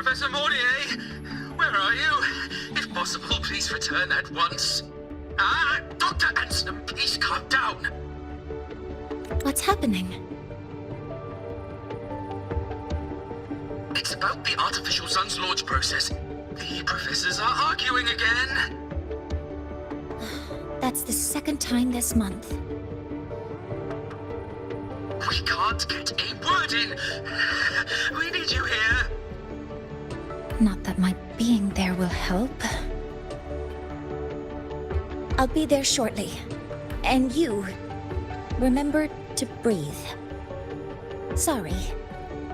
Professor Mortier, where are you? If possible, please return at once. Dr. Anselm, please calm down. What's happening? It's about the artificial sun's launch process. The professors are arguing again. That's the second time this month. We can't get a word in. We need you here. Not that my being there will help. I'll be there shortly. And you, remember to breathe. Sorry,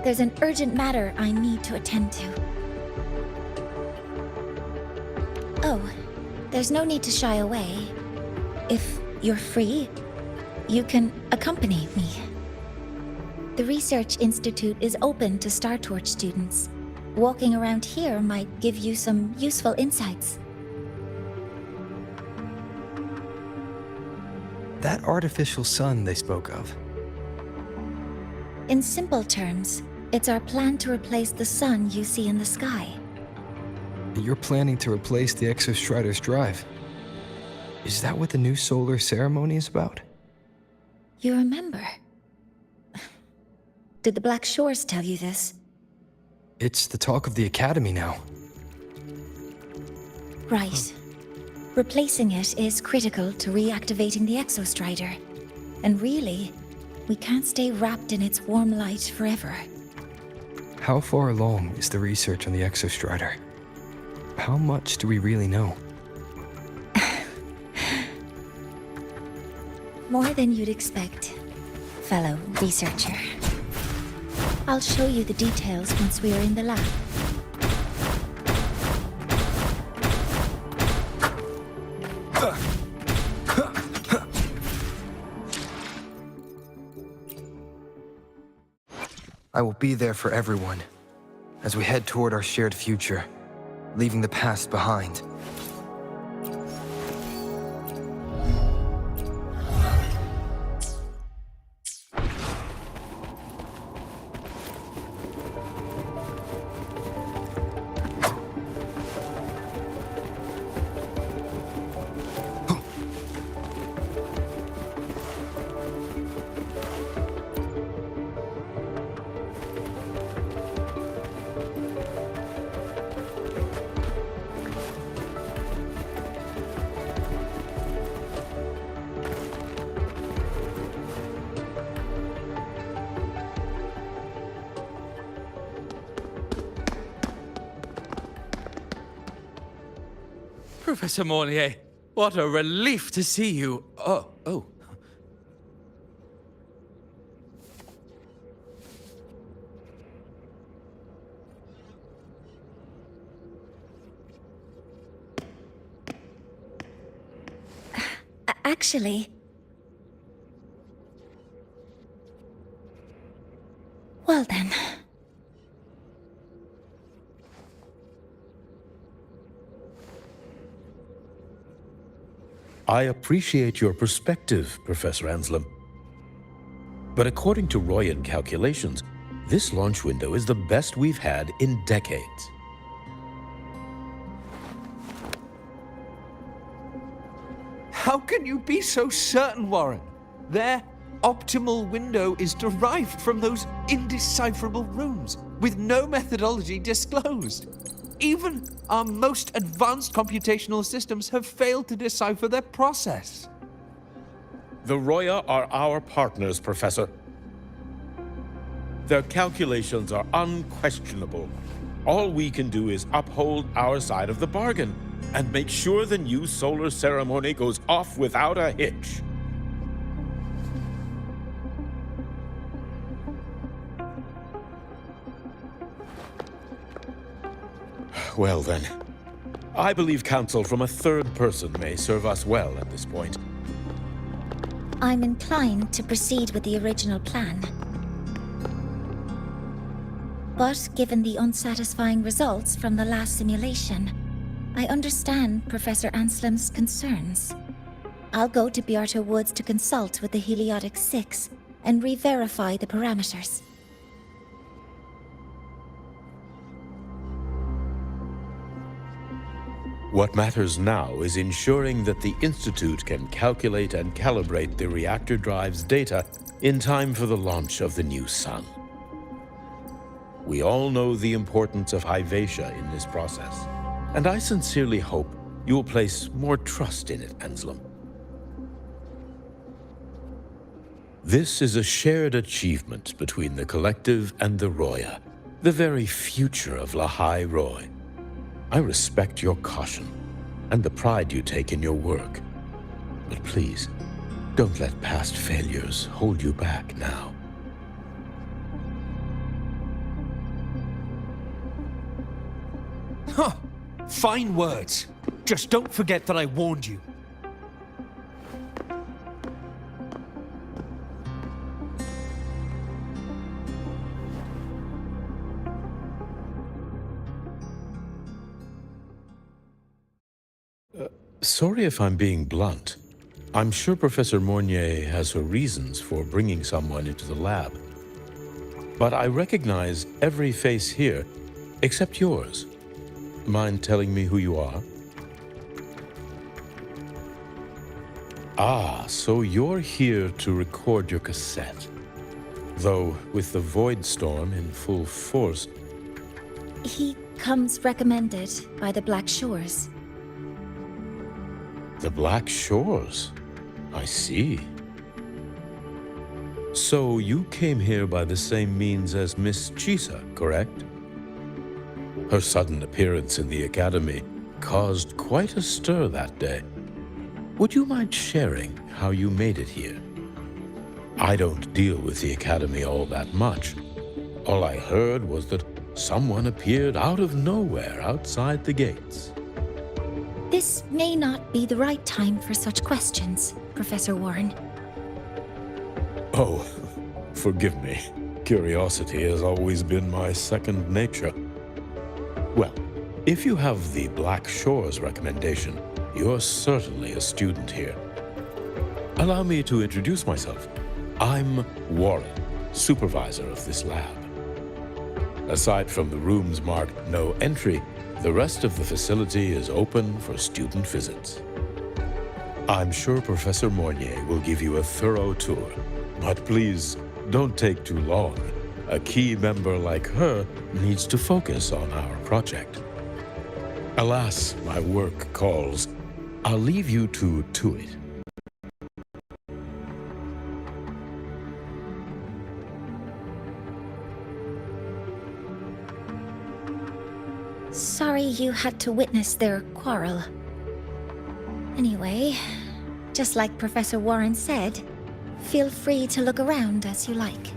there's an urgent matter I need to attend to. Oh, there's no need to shy away. If you're free, you can accompany me. The Research Institute is open to Star Torch students. Walking around here might give you some useful insights. That artificial sun they spoke of. In simple terms, it's our plan to replace the sun you see in the sky. You're planning to replace the Exostrider's drive. Is that what the new solar ceremony is about? You remember? Did the Black Shores tell you this? It's the talk of the Academy now. Right. Replacing it is critical to reactivating the Exostrider. And really, we can't stay wrapped in its warm light forever. How far along is the research on the Exostrider? How much do we really know? More than you'd expect, fellow researcher. I'll show you the details once we are in the lab. I will be there for everyone, as we head toward our shared future, leaving the past behind. Professor Mortier, what a relief to see you. Oh. Actually... Well then... I appreciate your perspective, Professor Anselm. But according to RYZEN calculations, this launch window is the best we've had in decades. How can you be so certain, Warren? Their optimal window is derived from those indecipherable runes, with no methodology disclosed. Even our most advanced computational systems have failed to decipher their process. The Roya are our partners, Professor. Their calculations are unquestionable. All we can do is uphold our side of the bargain and make sure the new solar ceremony goes off without a hitch. Well then, I believe counsel from a third person may serve us well at this point. I'm inclined to proceed with the original plan. But given the unsatisfying results from the last simulation, I understand Professor Anselm's concerns. I'll go to Beata Woods to consult with the Heliotic 6 and re-verify the parameters. What matters now is ensuring that the Institute can calculate and calibrate the reactor drive's data in time for the launch of the new sun. We all know the importance of Hyvatia in this process, and I sincerely hope you will place more trust in it, Anselm. This is a shared achievement between the Collective and the Roya, the very future of Lahai Roy. I respect your caution and the pride you take in your work, but please, don't let past failures hold you back now. Huh. Fine words. Just don't forget that I warned you. Sorry if I'm being blunt. I'm sure Professor Mornier has her reasons for bringing someone into the lab. But I recognize every face here, except yours. Mind telling me who you are? Ah, so you're here to record your cassette. Though, with the Void Storm in full force... He comes recommended by the Black Shores. The Black Shores? I see. So you came here by the same means as Miss Chisa, correct? Her sudden appearance in the Academy caused quite a stir that day. Would you mind sharing how you made it here? I don't deal with the Academy all that much. All I heard was that someone appeared out of nowhere outside the gates. This may not be the right time for such questions, Professor Warren. Oh, forgive me. Curiosity has always been my second nature. Well, if you have the Black Shores recommendation, you're certainly a student here. Allow me to introduce myself. I'm Warren, supervisor of this lab. Aside from the rooms marked no entry, the rest of the facility is open for student visits. I'm sure Professor Mornier will give you a thorough tour, but please don't take too long. A key member like her needs to focus on our project. Alas, my work calls. I'll leave you to it. Sorry you had to witness their quarrel. Anyway, just like Professor Warren said, feel free to look around as you like.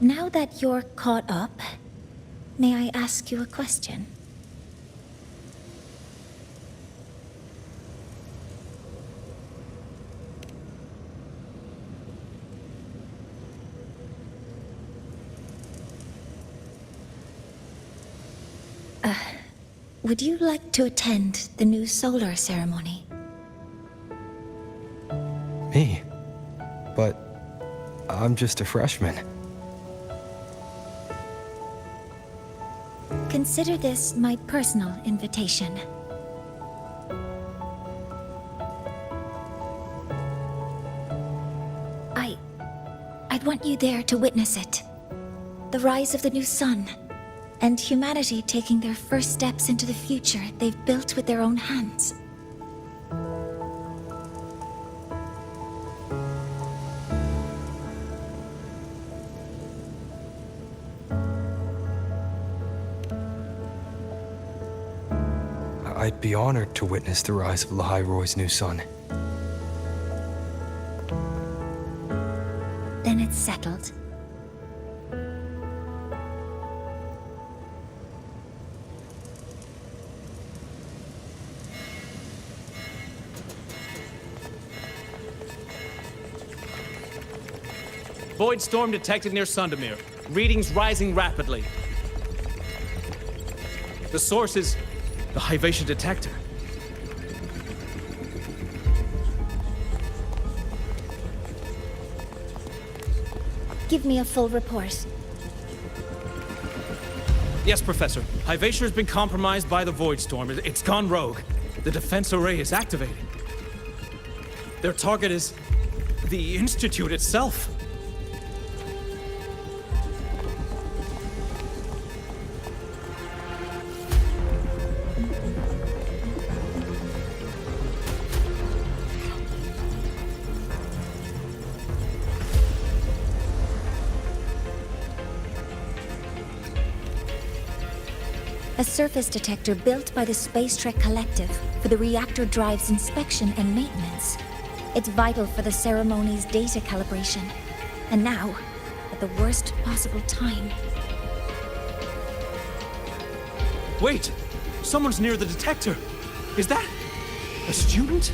Now that you're caught up, may I ask you a question? Would you like to attend the new solar ceremony? Me? But I'm just a freshman. Consider this my personal invitation. I'd want you there to witness it. The rise of the new sun, and humanity taking their first steps into the future they've built with their own hands. I'd be honored to witness the rise of Lahiroy's new sun. Then it's settled. Void storm detected near Sundamir. Readings rising rapidly. The source is the Hyvatia detector. Give me a full report. Yes, Professor. Hyvatia has been compromised by the Void Storm. It's gone rogue. The defense array is activated. Their target is the Institute itself. A surface detector built by the Space Trek Collective for the reactor drive's inspection and maintenance. It's vital for the ceremony's data calibration. And now, at the worst possible time. Wait! Someone's near the detector! Is that a student?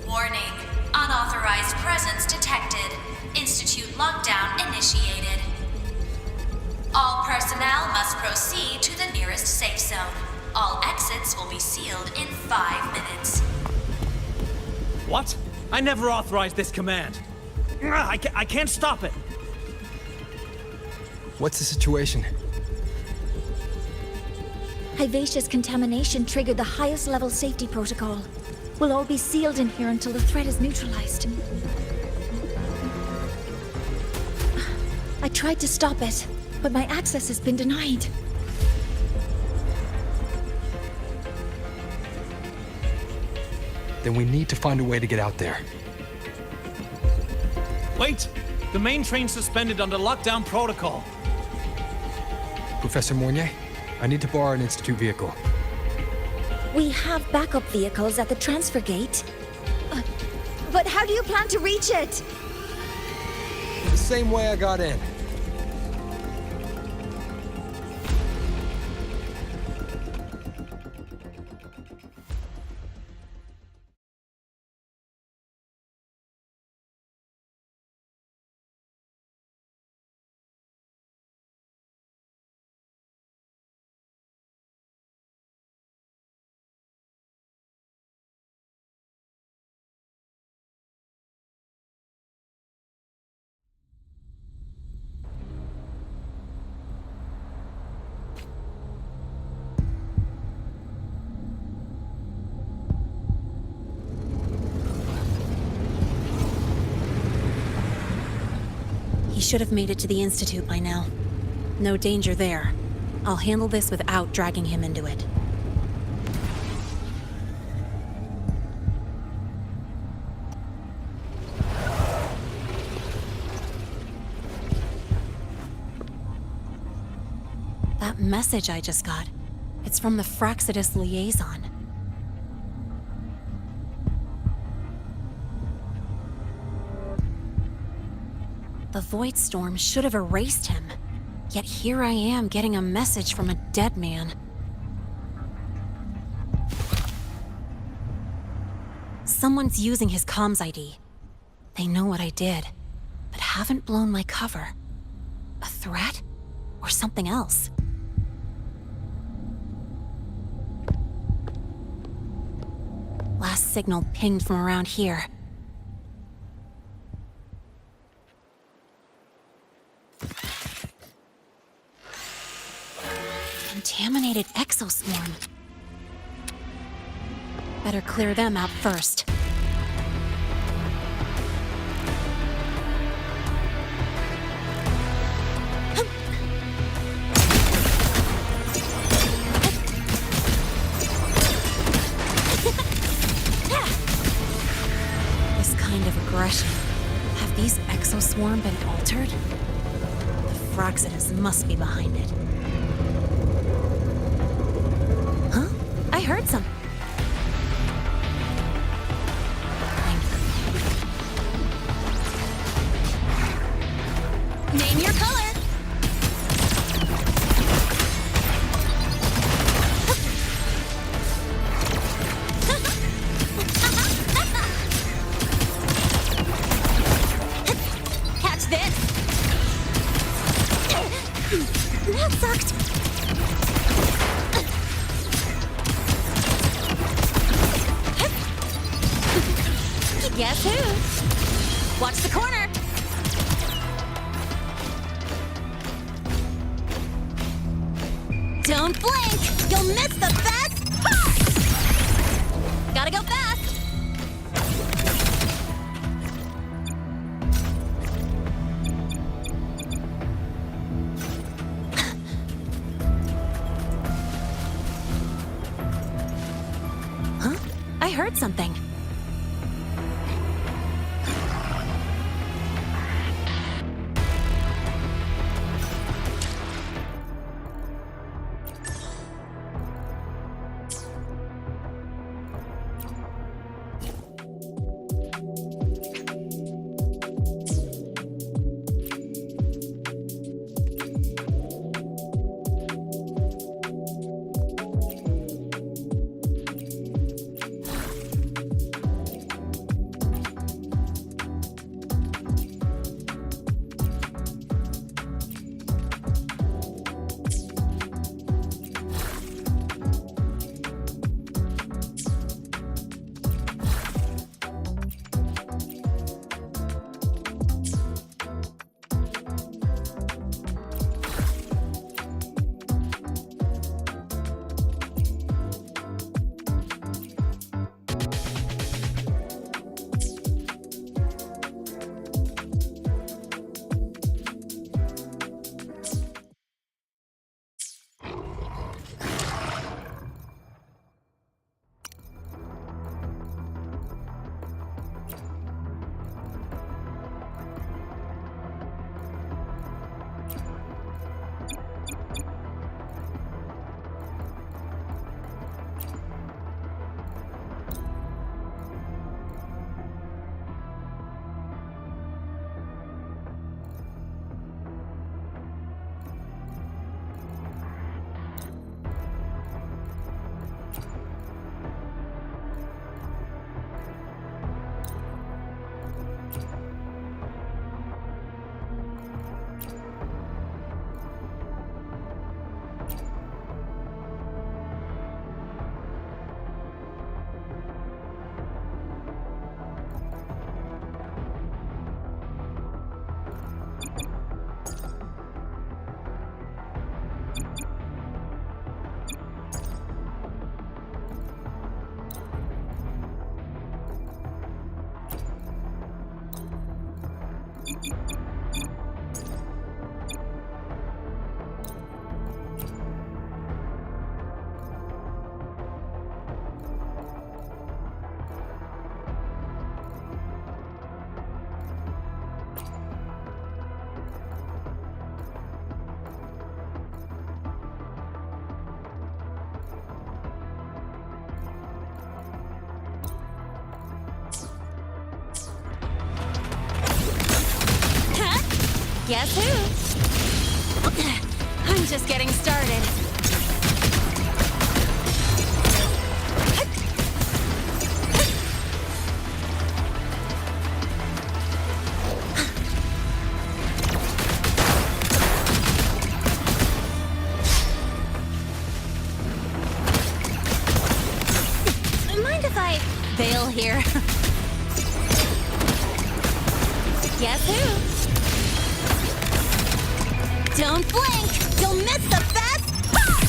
Warning. Unauthorized presence detected. Institute lockdown initiated. All personnel must proceed to the nearest safe zone. All exits will be sealed in 5 minutes. What? I never authorized this command. I can't stop it. What's the situation? Hyvatia's contamination triggered the highest level safety protocol. We'll all be sealed in here until the threat is neutralized. I tried to stop it, but my access has been denied. Then we need to find a way to get out there. Wait! The main train's suspended under lockdown protocol. Professor Mornier, I need to borrow an Institute vehicle. We have backup vehicles at the transfer gate. But how do you plan to reach it? The same way I got in. He should have made it to the Institute by now. No danger there. I'll handle this without dragging him into it. That message I just got, it's from the Fraxidus liaison. The Void Storm should have erased him. Yet here I am getting a message from a dead man. Someone's using his comms ID. They know what I did, but haven't blown my cover. A threat? Or something else? Last signal pinged from around here. Contaminated exoswarm. Better clear them out first. This kind of aggression. Have these exoswarm been altered? The Fraxidus must be behind it. I heard some. Name your color. Catch this. That sucked. Guess who? Watch the corner! Don't blink! You'll miss the best part! Gotta go fast! Huh? I heard something. Guess who? I'm just getting started. Mind if I bail here? Guess who? Don't blink! You'll miss the best part!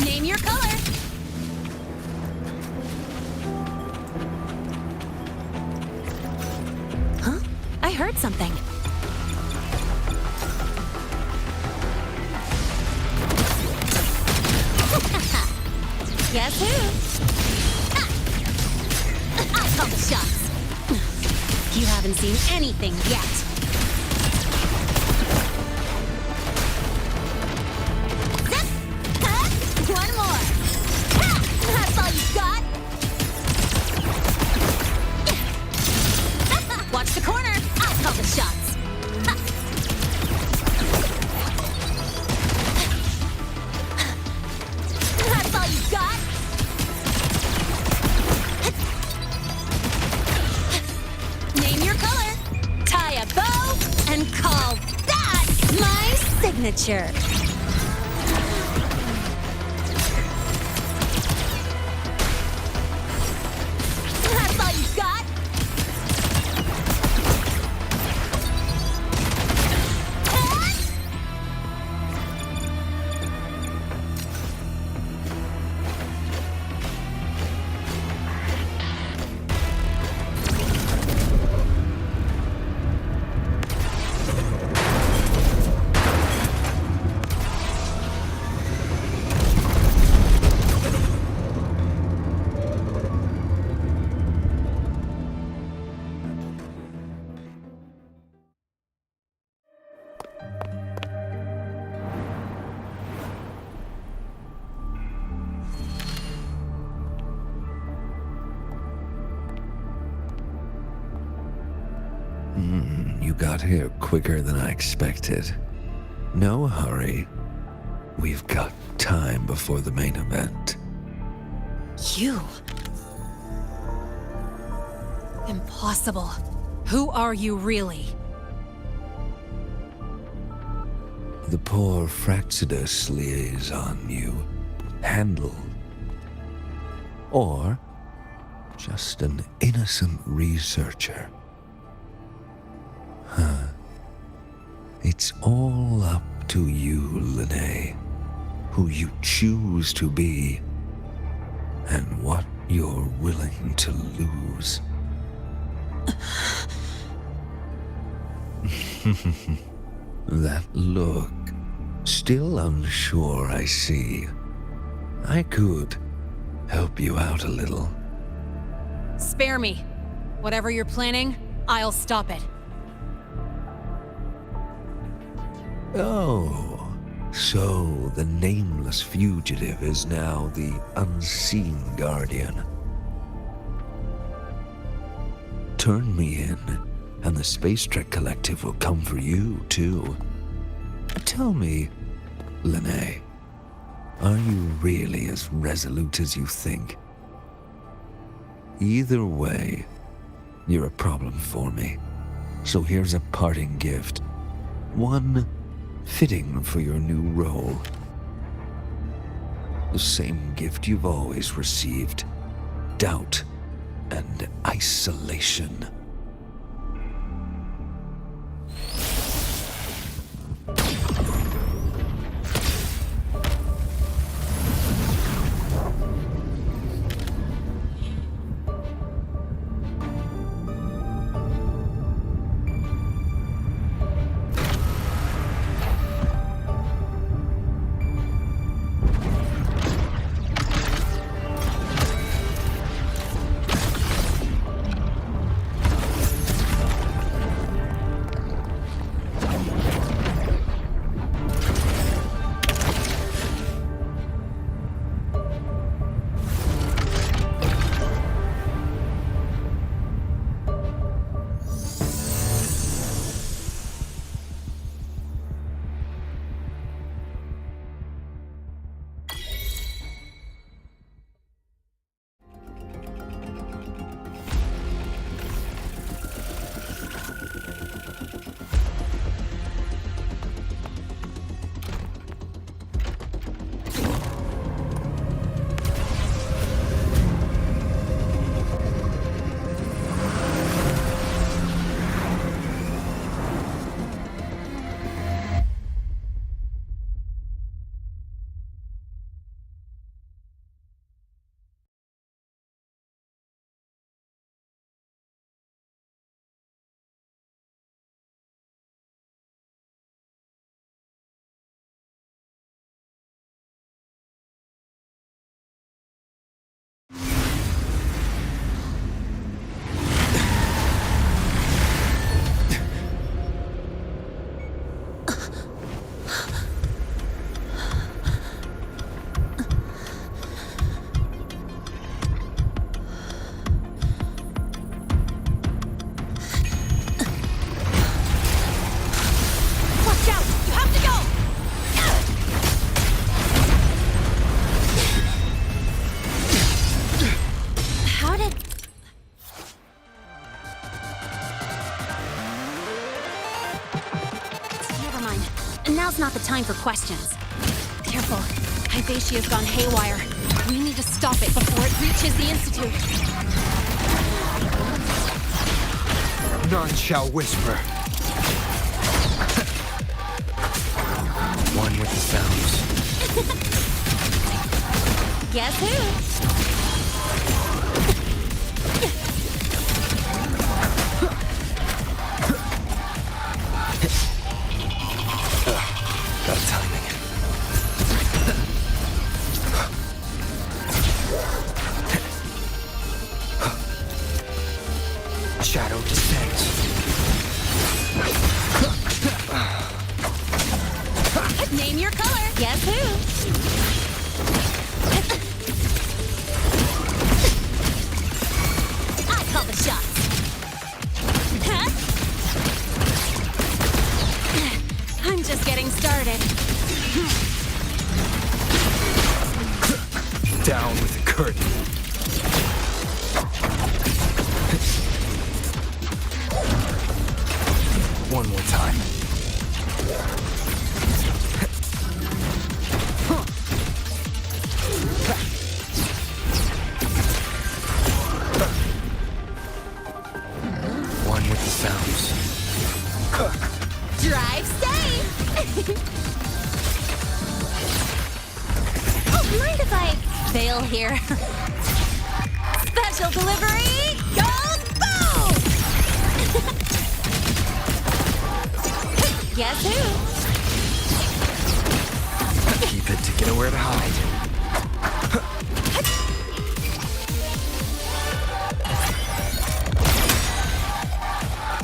Name your color. Huh? I heard something. Guess who? I'll call the shots. You haven't seen anything yet. Zip! One more. That's all you got. Watch the corner. I'll call the shots. That's all you got. Name your color, tie a bow, and call that my signature. That's all you got? You got here quicker than I expected. No hurry. We've got time before the main event. You? Impossible. Who are you really? The poor Fraxidus liaison you handled. Or just an innocent researcher. Huh. It's all up to you, Lene, who you choose to be, and what you're willing to lose. That look, still unsure, I see. I could help you out a little. Spare me. Whatever you're planning, I'll stop it. Oh, so the nameless fugitive is now the unseen guardian. Turn me in, and the Space Trek Collective will come for you, too. Tell me, Lene, are you really as resolute as you think? Either way, you're a problem for me. So here's a parting gift. One fitting for your new role. The same gift you've always received. Doubt and isolation. Now's not the time for questions. Careful. Hypatia's gone haywire. We need to stop it before it reaches the Institute. None shall whisper. One with the sounds. Guess who? Got timing. Shadow descends. Name your color. Guess who? I call the shots. Huh? I'm just getting started. Down with the curtain. One more time. One with the sounds. Drive safe! Oh, mind if I bail here? Special delivery! Go boom! Guess who? Keep it to get nowhere to hide.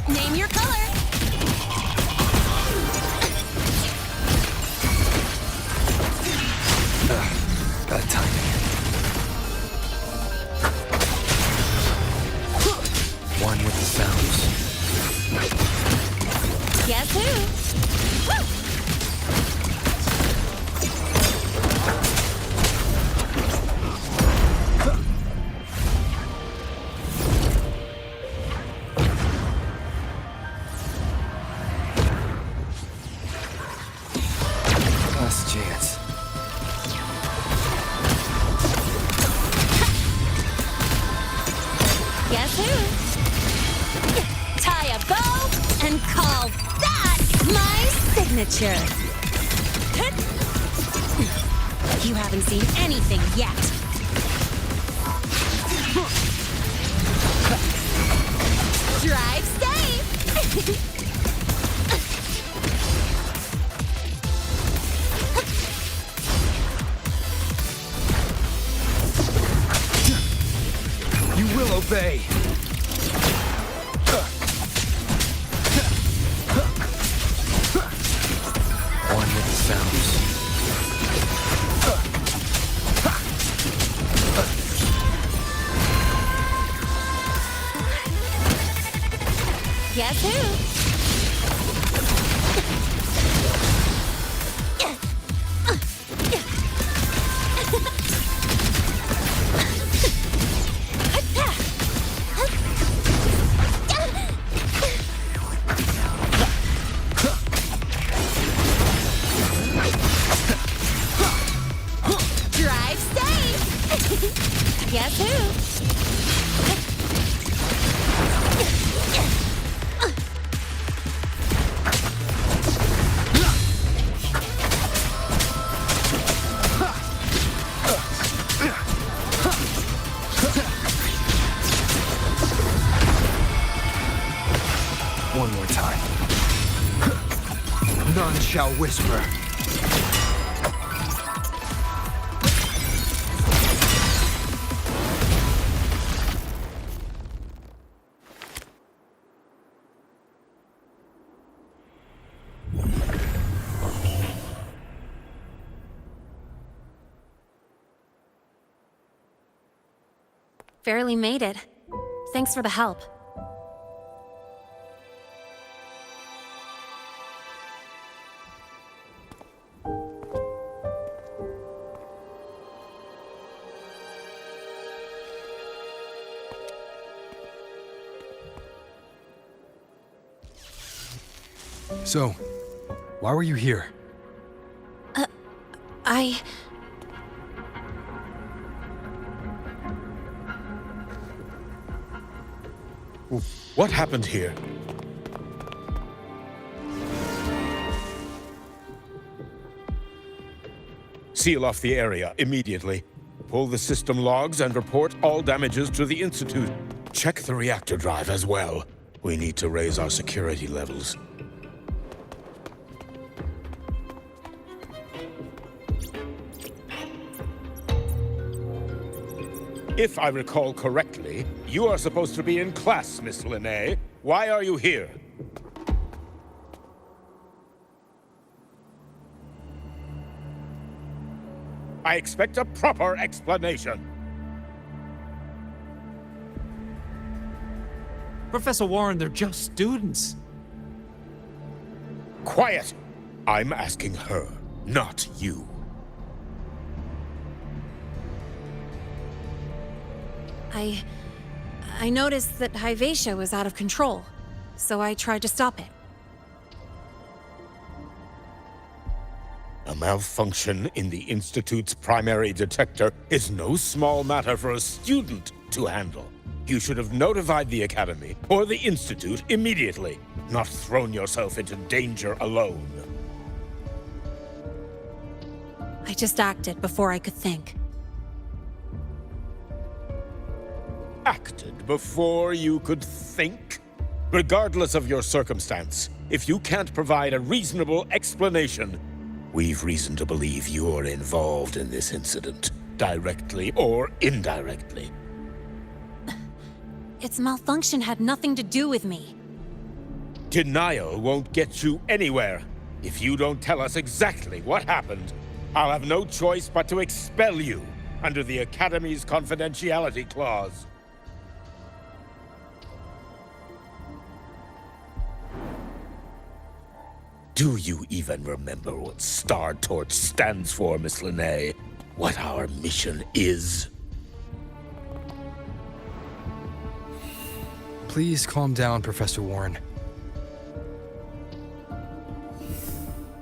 Name your color. Got timing. One with the sounds. Guess who? Woo! Last chance. Guess who? Tie a bow and call that my signature. You haven't seen anything yet. Drive safe. You will obey. One with the sounds. Guess who? Drive safe. Guess who? One more time. None shall whisper. Barely made it. Thanks for the help. So, why were you here? What happened here? Seal off the area immediately. Pull the system logs and report all damages to the Institute. Check the reactor drive as well. We need to raise our security levels. If I recall correctly, you are supposed to be in class, Miss Linné. Why are you here? I expect a proper explanation. Professor Warren, they're just students. Quiet! I'm asking her, not you. I noticed that Hyvatia was out of control, so I tried to stop it. A malfunction in the Institute's primary detector is no small matter for a student to handle. You should have notified the Academy or the Institute immediately, not thrown yourself into danger alone. I just acted before I could think. Acted before you could think? Regardless of your circumstance, if you can't provide a reasonable explanation, we've reason to believe you're involved in this incident, directly or indirectly. Its malfunction had nothing to do with me. Denial won't get you anywhere. If you don't tell us exactly what happened, I'll have no choice but to expel you under the Academy's confidentiality clause. Do you even remember what Star Torch stands for, Miss Linné? What our mission is? Please calm down, Professor Warren.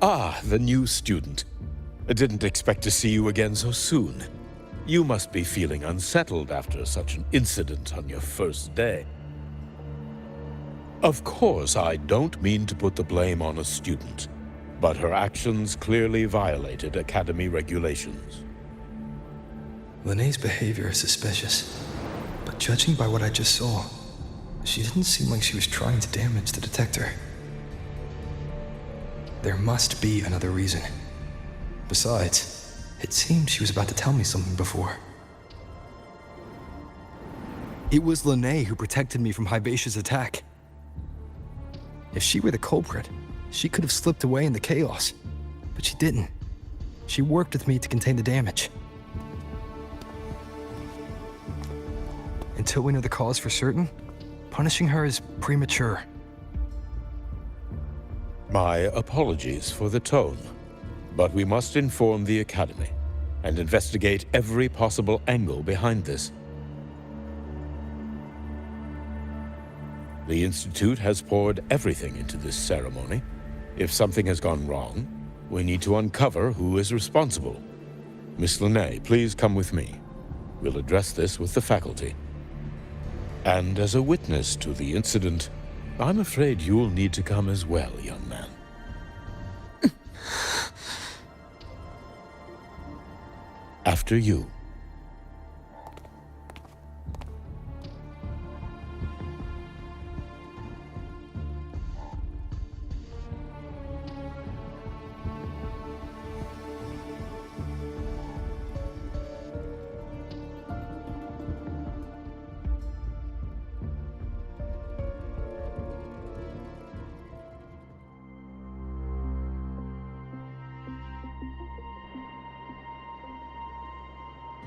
Ah, the new student. I didn't expect to see you again so soon. You must be feeling unsettled after such an incident on your first day. Of course, I don't mean to put the blame on a student, but her actions clearly violated Academy regulations. Linné's behavior is suspicious, but judging by what I just saw, she didn't seem like she was trying to damage the detector. There must be another reason. Besides, it seemed she was about to tell me something before. It was Linné who protected me from Hybatia's attack. If she were the culprit, she could have slipped away in the chaos. But she didn't. She worked with me to contain the damage. Until we know the cause for certain, punishing her is premature. My apologies for the tone, but we must inform the Academy and investigate every possible angle behind this. The Institute has poured everything into this ceremony. If something has gone wrong, we need to uncover who is responsible. Miss Linné, please come with me. We'll address this with the faculty. And as a witness to the incident, I'm afraid you'll need to come as well, young man. After you.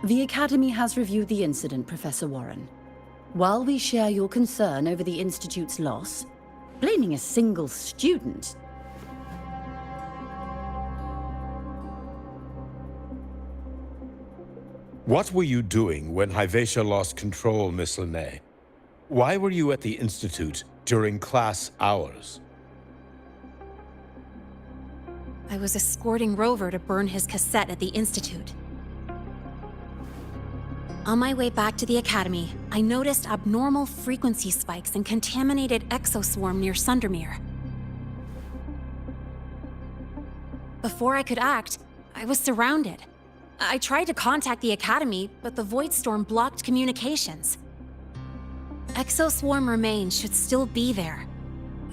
The Academy has reviewed the incident, Professor Warren. While we share your concern over the Institute's loss, blaming a single student... What were you doing when Hyvatia lost control, Miss Linné? Why were you at the Institute during class hours? I was escorting Rover to burn his cassette at the Institute. On my way back to the Academy, I noticed abnormal frequency spikes and contaminated exoswarm near Sundermere. Before I could act, I was surrounded. I tried to contact the Academy, but the Void Storm blocked communications. Exoswarm remains should still be there.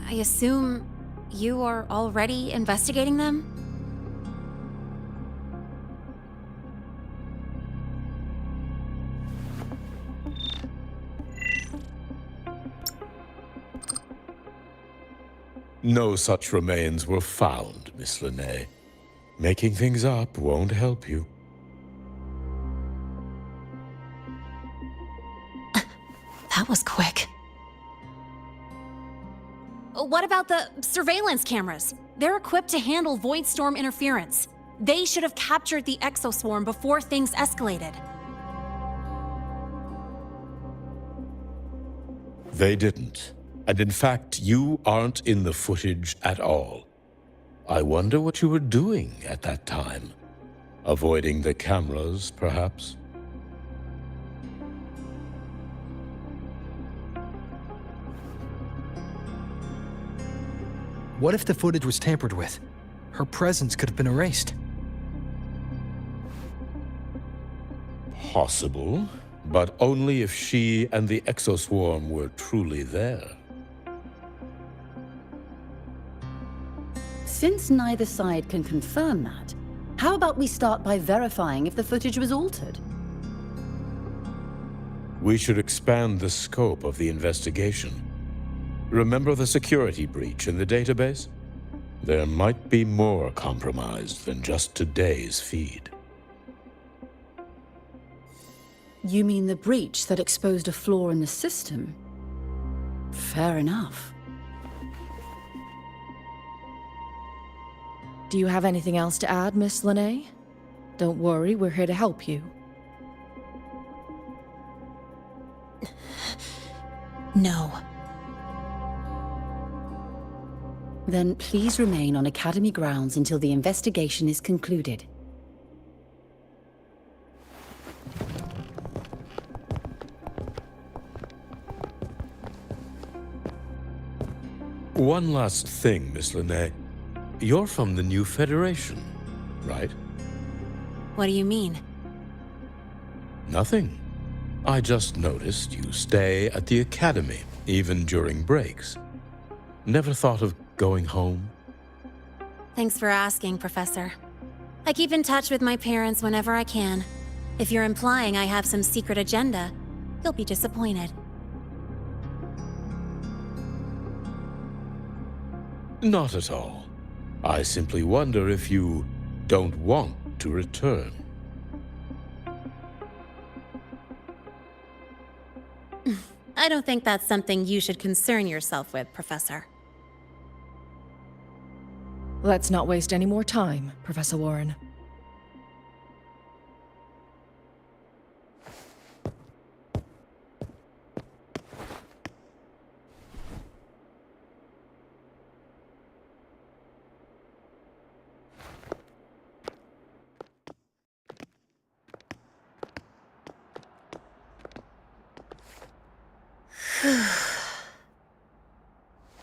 I assume you are already investigating them? No such remains were found, Miss Linnae. Making things up won't help you. That was quick. What about the surveillance cameras? They're equipped to handle Void Storm interference. They should have captured the exoswarm before things escalated. They didn't. And in fact, you aren't in the footage at all. I wonder what you were doing at that time. Avoiding the cameras, perhaps? What if the footage was tampered with? Her presence could have been erased. Possible, but only if she and the exoswarm were truly there. Since neither side can confirm that, how about we start by verifying if the footage was altered? We should expand the scope of the investigation. Remember the security breach in the database? There might be more compromised than just today's feed. You mean the breach that exposed a flaw in the system? Fair enough. Do you have anything else to add, Miss Linnae? Don't worry, we're here to help you. No. Then please remain on Academy grounds until the investigation is concluded. One last thing, Miss Linnae. You're from the New Federation, right? What do you mean? Nothing. I just noticed you stay at the Academy, even during breaks. Never thought of going home? Thanks for asking, Professor. I keep in touch with my parents whenever I can. If you're implying I have some secret agenda, you'll be disappointed. Not at all. I simply wonder if you don't want to return. I don't think that's something you should concern yourself with, Professor. Let's not waste any more time, Professor Warren.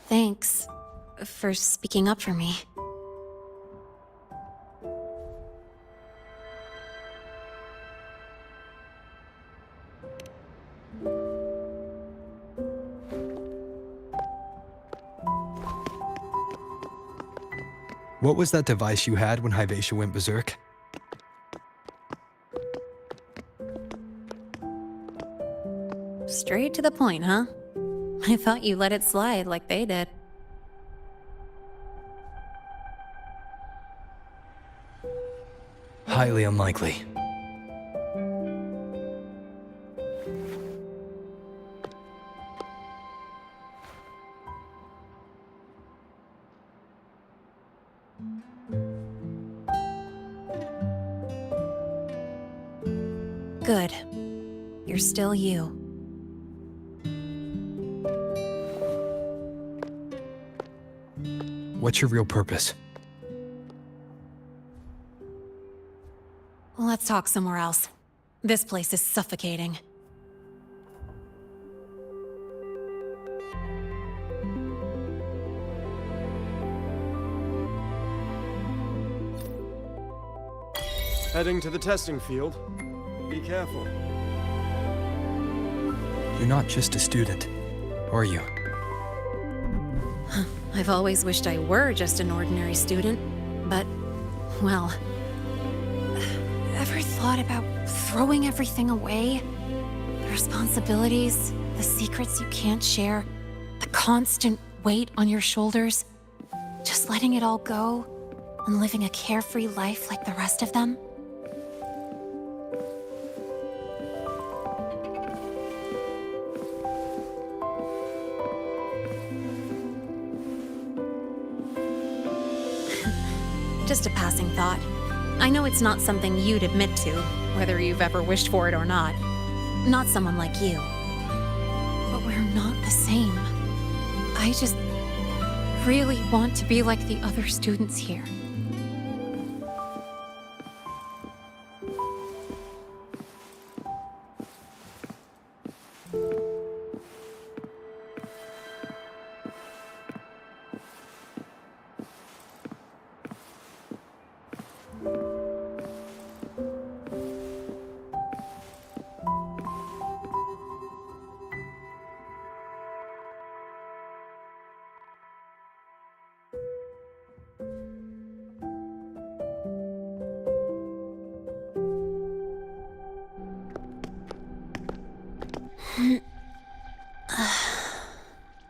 Thanks for speaking up for me. What was that device you had when Hyvatia went berserk? Straight to the point, huh? I thought you let it slide like they did. Highly unlikely. Good. You're still you. What's your real purpose? Let's talk somewhere else. This place is suffocating. Heading to the testing field. Be careful. You're not just a student, are you? I've always wished I were just an ordinary student, but, well... Ever thought about throwing everything away? The responsibilities, the secrets you can't share, the constant weight on your shoulders? Just letting it all go and living a carefree life like the rest of them? Just a passing thought. I know it's not something you'd admit to, whether you've ever wished for it or not. Not someone like you. But we're not the same. I just really want to be like the other students here.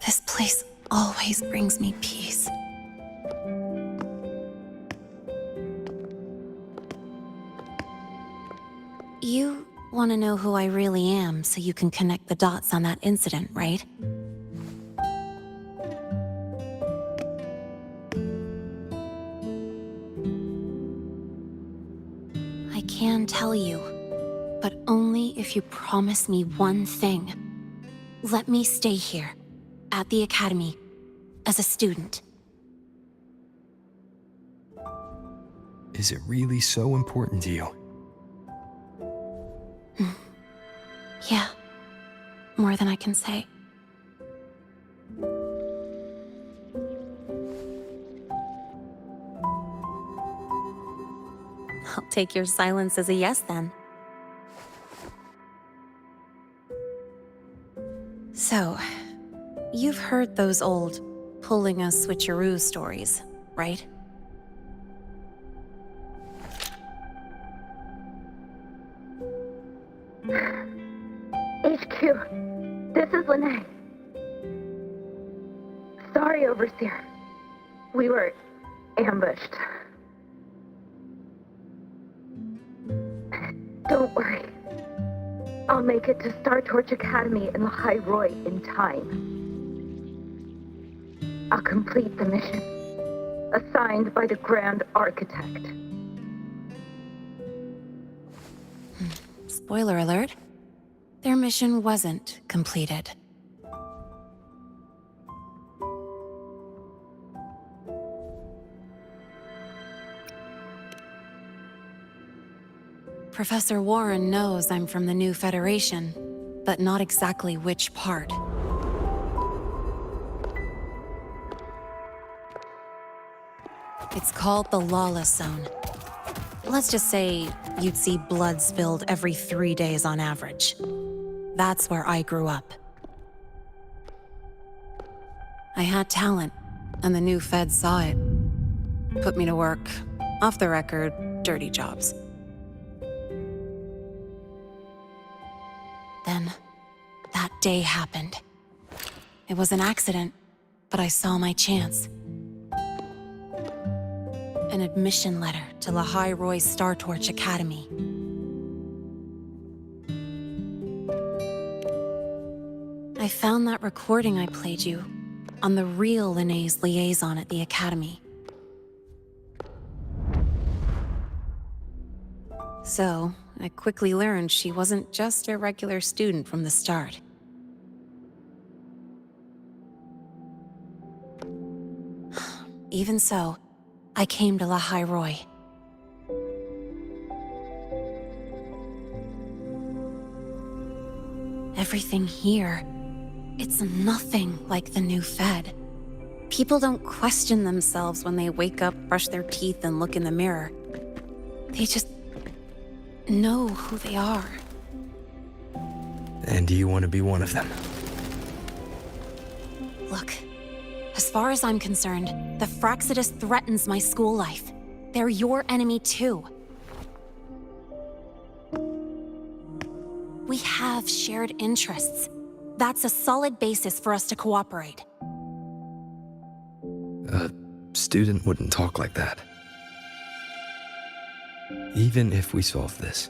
This place always brings me peace. You want to know who I really am so you can connect the dots on that incident, right? I can tell you, but only if you promise me one thing. Let me stay here, at the Academy, as a student. Is it really so important to you? Yeah, more than I can say. I'll take your silence as a yes, then. So, you've heard those old pulling a switcheroo stories, right? HQ, this is Lene. Sorry, Overseer. We were ambushed. Don't worry. I'll make it to Star Torch Academy in Lahai Roy in time. I'll complete the mission, assigned by the Grand Architect. Spoiler alert. Their mission wasn't completed. Professor Warren knows I'm from the new Federation, but not exactly which part. It's called the Lawless Zone. Let's just say you'd see blood spilled every 3 days on average. That's where I grew up. I had talent, and the new feds saw it. Put me to work, off the record, dirty jobs. Then, that day happened. It was an accident, but I saw my chance. An admission letter to Lahai Roy Star Torch Academy. I found that recording I played you on the real Lene's liaison at the Academy. So, I quickly learned she wasn't just a regular student from the start. Even so, I came to Lahai Roy. Everything here, it's nothing like the new Fed. People don't question themselves when they wake up, brush their teeth, and look in the mirror. They just know who they are. And do you want to be one of them? Look, as far as I'm concerned, the Fraxidus threatens my school life. They're your enemy too. We have shared interests. That's a solid basis for us to cooperate. A student wouldn't talk like that. Even if we solve this,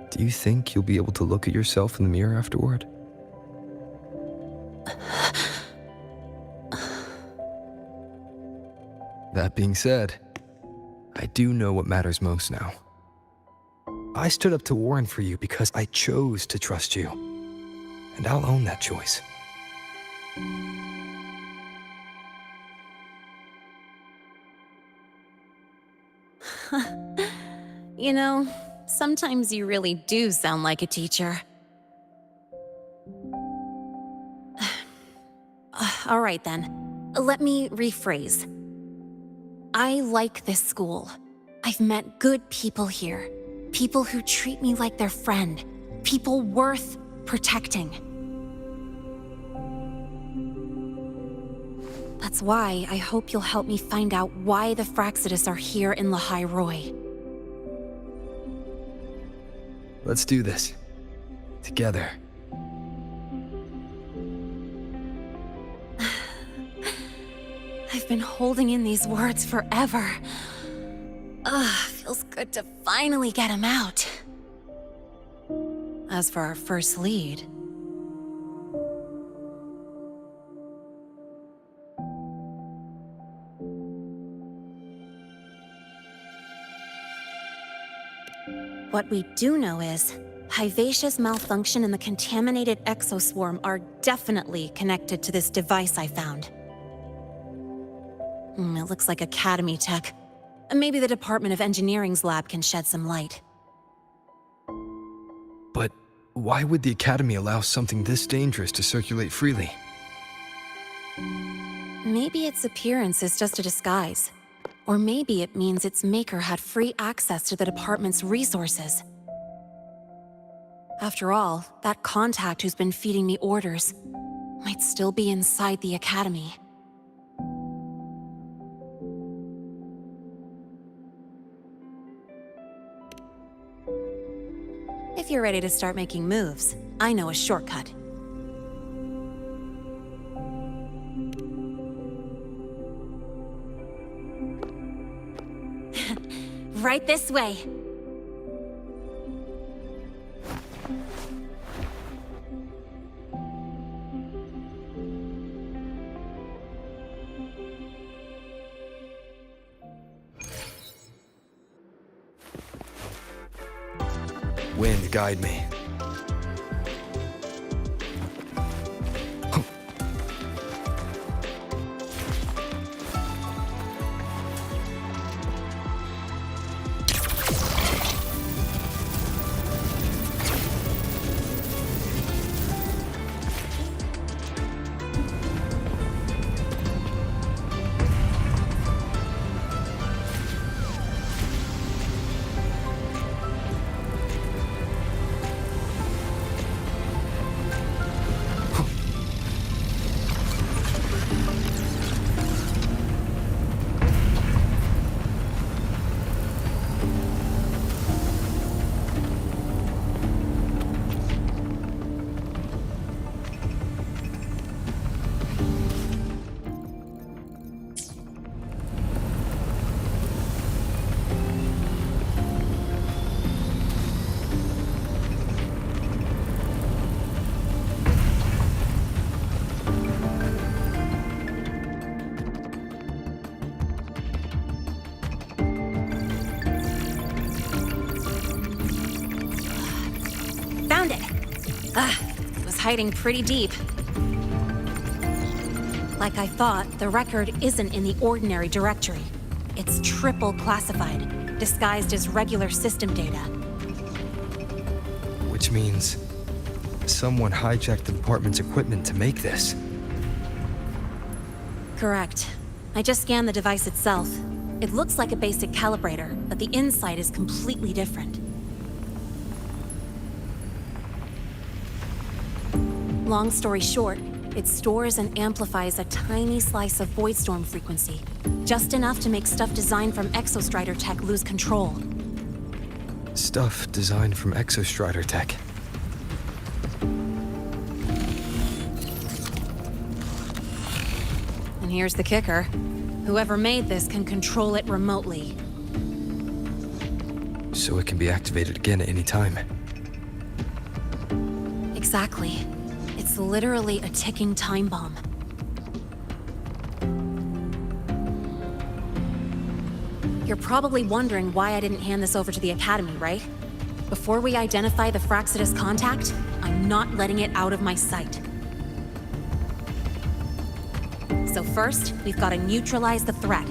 do you think you'll be able to look at yourself in the mirror afterward? That being said, I do know what matters most now. I stood up to Warren for you because I chose to trust you. And I'll own that choice. You know, sometimes you really do sound like a teacher. All right then, let me rephrase. I like this school. I've met good people here. People who treat me like their friend. People worth protecting. That's why I hope you'll help me find out why the Fraxidus are here in Lahai Roi. Let's do this. Together. I've been holding in these words forever. Feels good to finally get them out. As for our first lead... What we do know is, Hyvatia's malfunction and the contaminated exoswarm are definitely connected to this device I found. It looks like Academy tech. Maybe the Department of Engineering's lab can shed some light. But why would the Academy allow something this dangerous to circulate freely? Maybe its appearance is just a disguise. Or maybe it means its maker had free access to the department's resources. After all, that contact who's been feeding me orders might still be inside the Academy. If you're ready to start making moves, I know a shortcut. Right this way. Wind, guide me. Found it! It was hiding pretty deep. Like I thought, the record isn't in the ordinary directory. It's triple classified, disguised as regular system data. Which means Someone hijacked the department's equipment to make this. Correct. I just scanned the device itself. It looks like a basic calibrator, but the inside is completely different. Long story short, it stores and amplifies a tiny slice of Voidstorm frequency, just enough to make stuff designed from Exostrider tech lose control. Stuff designed from Exostrider tech. And here's the kicker. Whoever made this can control it remotely. So it can be activated again at any time. Exactly. It's literally a ticking time bomb. You're probably wondering why I didn't hand this over to the Academy, right? Before we identify the Fraxidus contact, I'm not letting it out of my sight. So first, we've got to neutralize the threat.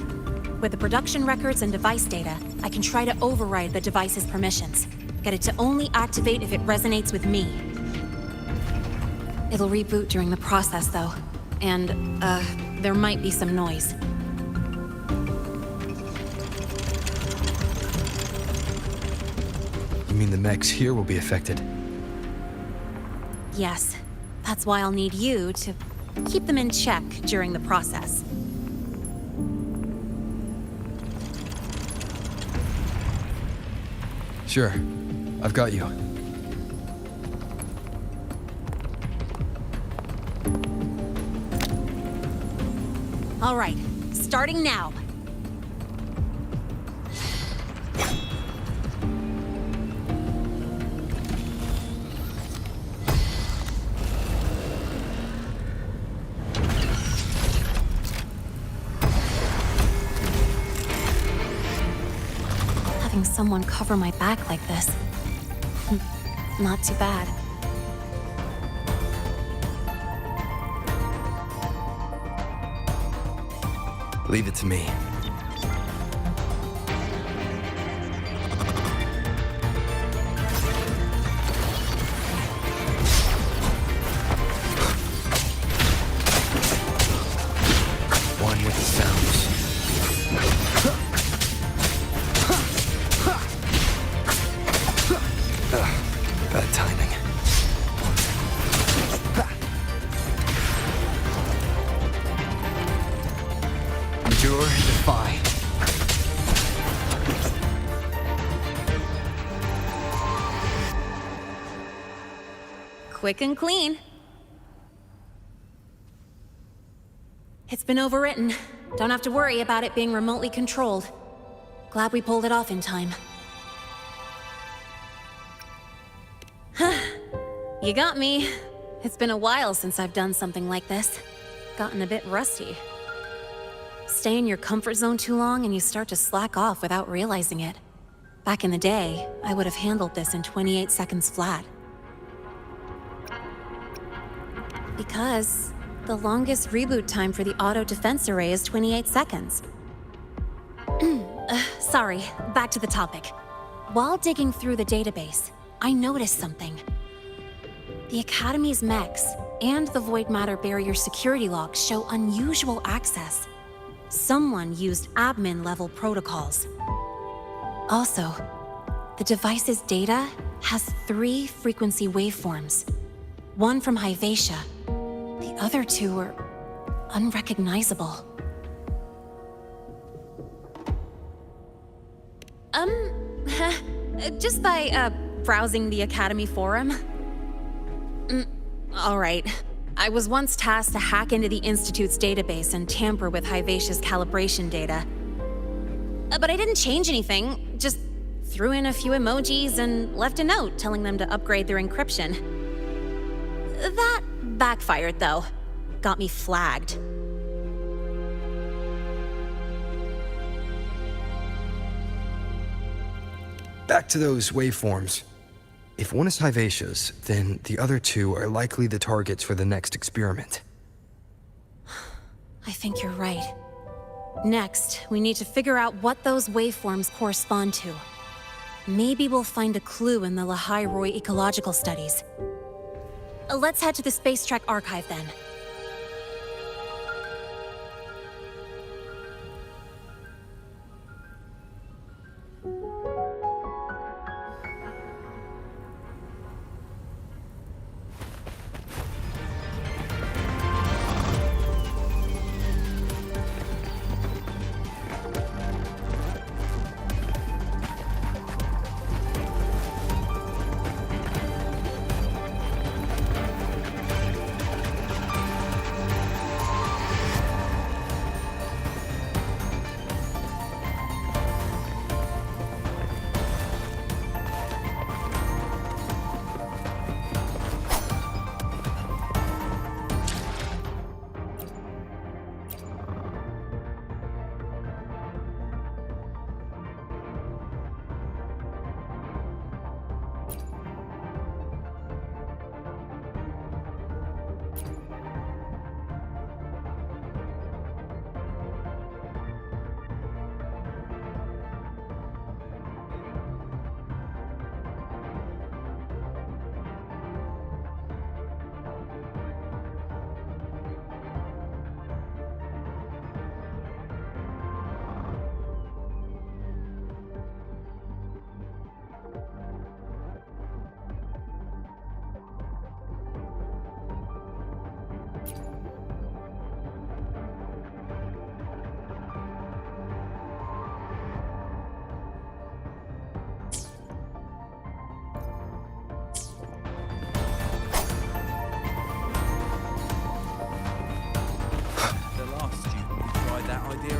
With the production records and device data, I can try to override the device's permissions. Get it to only activate if it resonates with me. It'll reboot during the process, though. And, there might be some noise. You mean the mechs here will be affected? Yes. That's why I'll need you to keep them in check during the process. Sure. I've got you. All right, starting now. Having someone cover my back like this, not too bad. Leave it to me. One with the sounds. Bad timing. Endure and defy. Quick and clean. It's been overwritten. Don't have to worry about it being remotely controlled. Glad we pulled it off in time. You got me. It's been a while since I've done something like this. Gotten a bit rusty. Stay in your comfort zone too long and you start to slack off without realizing it. Back in the day, I would have handled this in 28 seconds flat. Because the longest reboot time for the auto defense array is 28 seconds. Sorry, back to the topic. While digging through the database, I noticed something. The Academy's mechs and the Void Matter Barrier security logs show unusual access. Someone used admin-level protocols. Also, the device's data has 3 frequency waveforms. One from Hyvatia. The other 2 are unrecognizable. Just by, browsing the Academy forum. All right. I was once tasked to hack into the Institute's database and tamper with Hyvatia's calibration data. But I didn't change anything, just threw in a few emojis and left a note telling them to upgrade their encryption. That backfired, though. Got me flagged. Back to those waveforms. If one is Hyvatia's, then the other 2 are likely the targets for the next experiment. I think you're right. Next, we need to figure out what those waveforms correspond to. Maybe we'll find a clue in the Lahai Roy ecological studies. Let's head to the Space Trek archive then.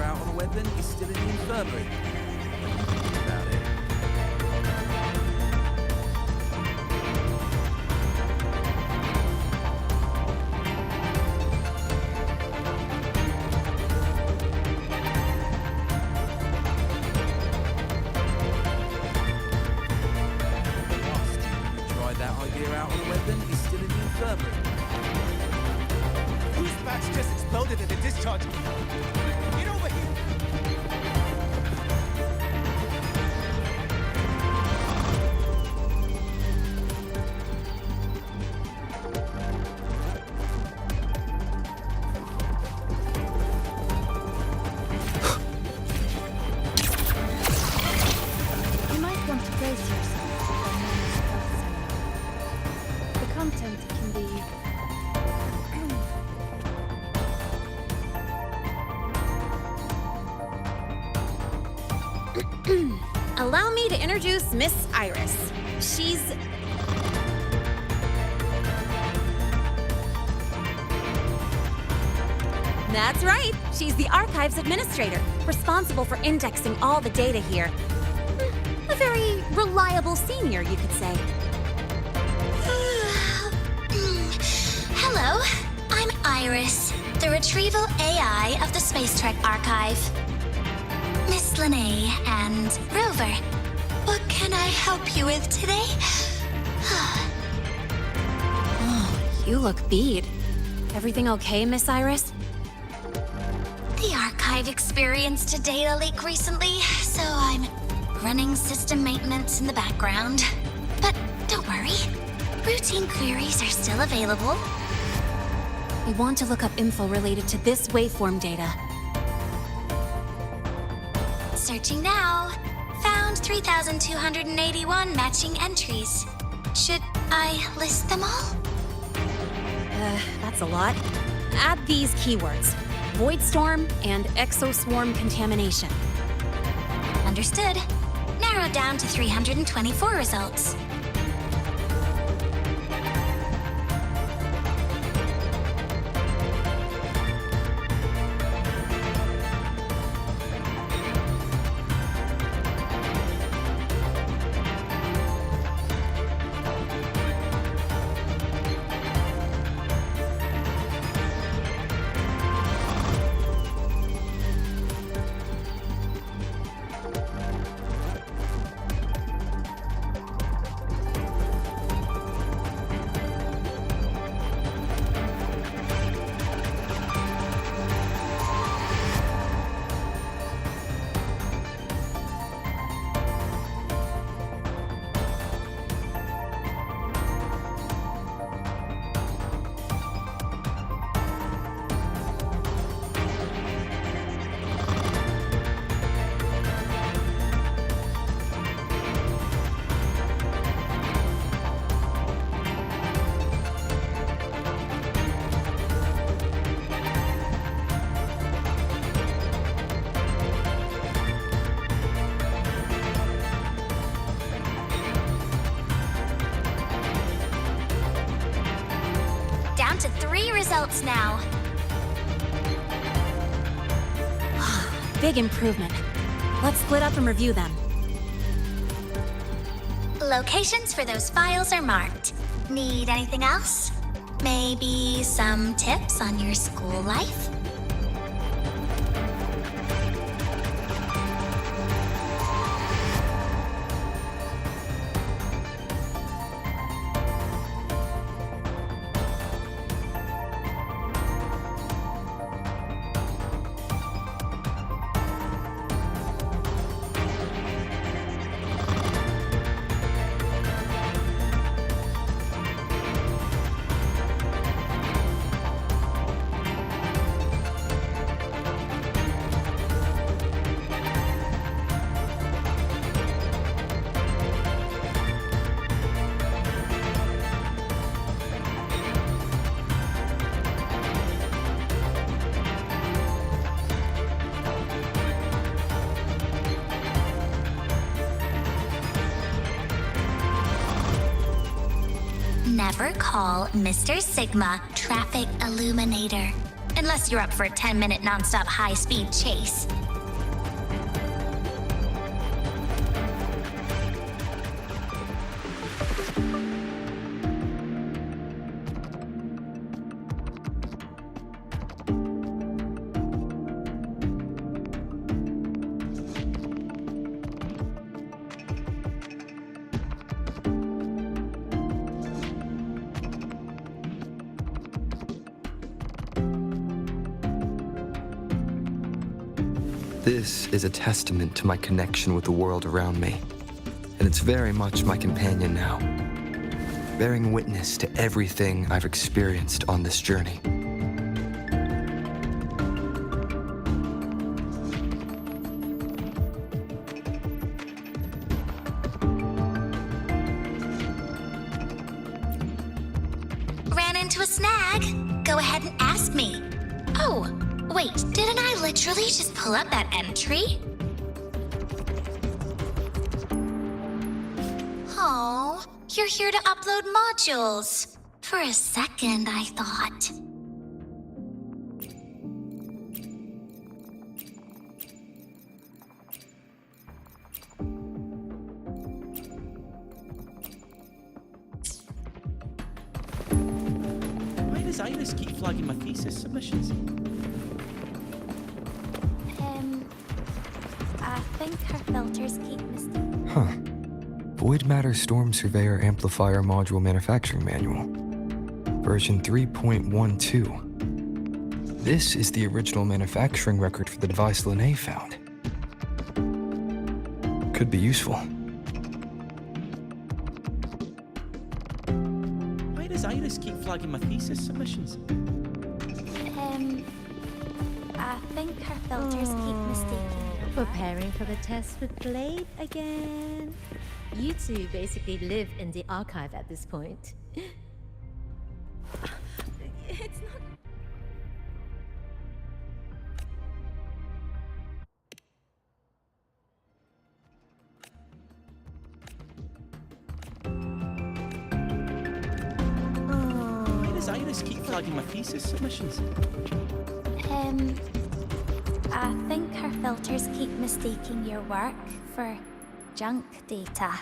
Out on the web then, he's still in the infirmary. About it. Tried that idea out on the web then, he's still in the infirmary. Whose batch just exploded at the discharge? Get over here! You might want to brace yourself for a moment's processing. The content can be... Allow me to introduce Miss Iris. She's... That's right. She's the Archives Administrator, responsible for indexing all the data here. A very reliable senior, you could say. Hello, I'm Iris, the retrieval AI of the Space Trek Archive. Miss Lene and Rover, what can I help you with today? Oh, you look beat. Everything okay, Miss Iris? The archive experienced a data leak recently, so I'm running system maintenance in the background. But don't worry, routine queries are still available. We want to look up info related to this waveform data. Searching now. Found 3,281 matching entries. Should I list them all? That's a lot. Add these keywords: Void Storm and Exoswarm Contamination. Understood. Narrowed down to 324 results. down to 3 results now. Big improvement. Let's split up and review them. Locations for those files are marked. Need anything else? Maybe some tips on your school life? Never call Mr. Sigma Traffic Illuminator, unless you're up for a 10-minute nonstop high-speed chase. This is a testament to my connection with the world around me, and it's very much my companion now, bearing witness to everything I've experienced on this journey. Ran into a snag? Go ahead and ask me. Oh, wait, didn't I literally just pull up that entry? Oh, you're here to upload modules. For a second, I thought. Why does Iris keep flagging my thesis submissions? I think her filters keep mistaking. Huh. Void Matter Storm Surveyor Amplifier Module Manufacturing Manual. Version 3.12. This is the original manufacturing record for the device Lene found. Could be useful. Why does Iris keep flagging my thesis submissions? I think her filters keep mistaking. Preparing for the test with Blade again. You two basically live in the archive at this point. It's not... Why does Iris keep flagging my thesis submissions? I think her filters keep mistaking your work for junk data.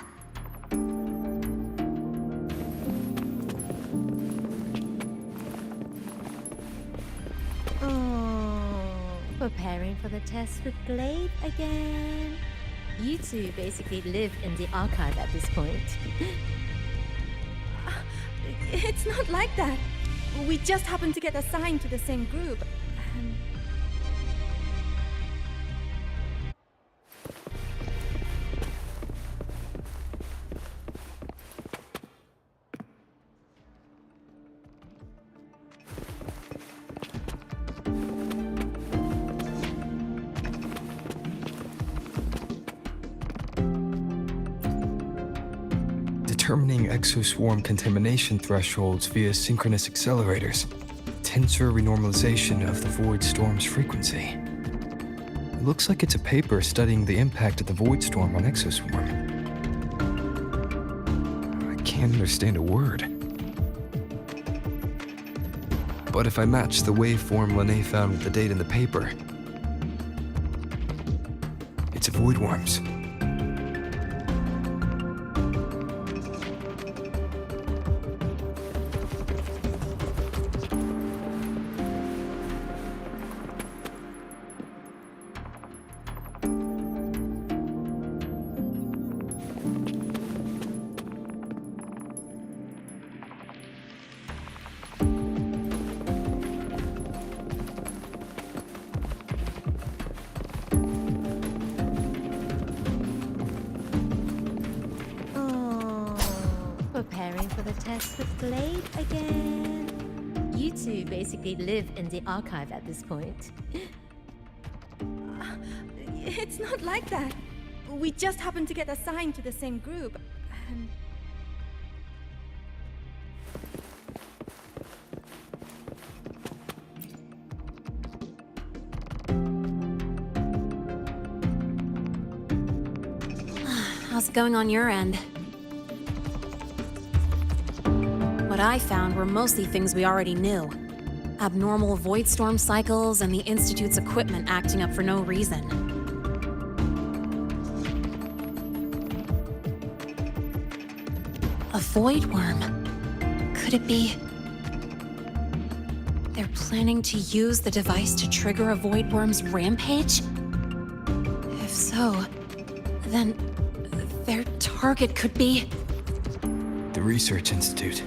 Preparing for the test with Blade again. You two basically live in the archive at this point. It's not like that. We just happened to get assigned to the same group. Determining exoswarm contamination thresholds via synchronous accelerators. Tensor renormalization of the void storm's frequency. It looks like it's a paper studying the impact of the void storm on exoswarm. I can't understand a word. But if I match the waveform Lene found with the date in the paper, it's a void worms. Preparing for the test with Blade again. You two basically live in the archive at this point. It's not like that. We just happened to get assigned to the same group. And How's it going on your end? What I found were mostly things we already knew. Abnormal void storm cycles and the Institute's equipment acting up for no reason. A void worm? Could it be... they're planning to use the device to trigger a void worm's rampage? If so, then their target could be... the Research Institute.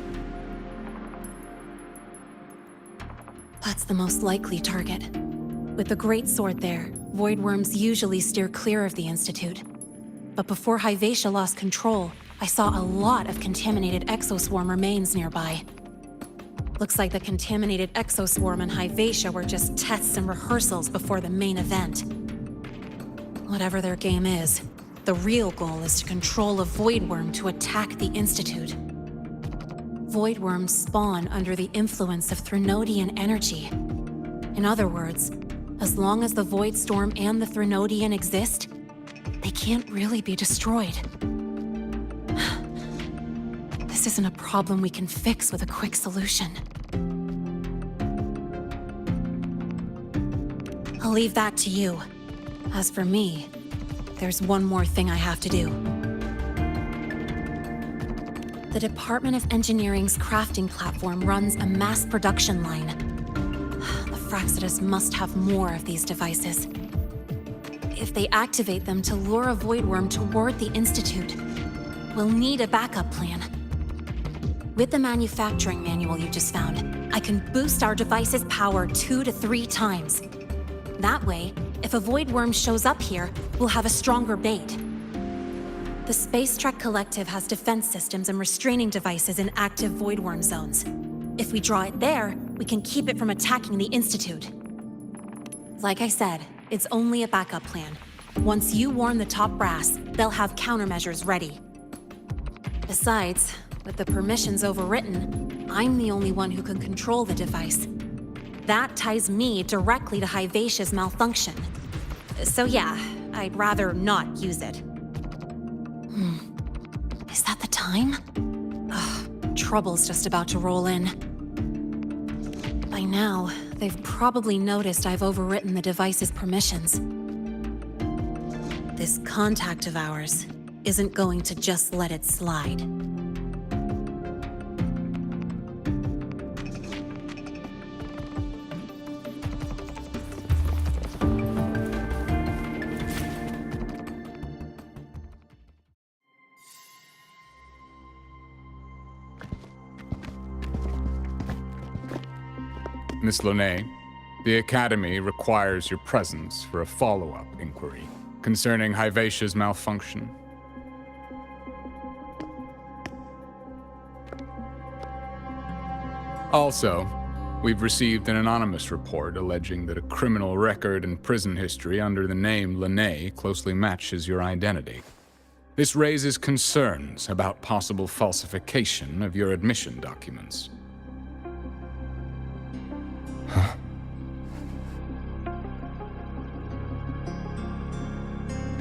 That's the most likely target. With the Great Sword there, void worms usually steer clear of the Institute. But before Hyvatia lost control, I saw a lot of contaminated exoswarm remains nearby. Looks like the contaminated exoswarm and Hyvatia were just tests and rehearsals before the main event. Whatever their game is, the real goal is to control a void worm to attack the Institute. Void worms spawn under the influence of Threnodian energy. In other words, as long as the Void Storm and the Threnodian exist, they can't really be destroyed. This isn't a problem we can fix with a quick solution. I'll leave that to you. As for me, there's one more thing I have to do. The Department of Engineering's crafting platform runs a mass production line. The Fraxidus must have more of these devices. If they activate them to lure a void worm toward the Institute, we'll need a backup plan. With the manufacturing manual you just found, I can boost our device's power 2 to 3 times. That way, if a void worm shows up here, we'll have a stronger bait. The Space Trek Collective has defense systems and restraining devices in active void worm zones. If we draw it there, we can keep it from attacking the Institute. Like I said, it's only a backup plan. Once you warn the top brass, they'll have countermeasures ready. Besides, with the permissions overwritten, I'm the only one who can control the device. That ties me directly to Hyvatia's malfunction. So yeah, I'd rather not use it. Is that the time? Ugh, trouble's just about to roll in. By now, they've probably noticed I've overwritten the device's permissions. This contact of ours isn't going to just let it slide. Miss Lene, the Academy requires your presence for a follow-up inquiry concerning Hyvatia's malfunction. Also, we've received an anonymous report alleging that a criminal record and prison history under the name Lene closely matches your identity. This raises concerns about possible falsification of your admission documents. Huh?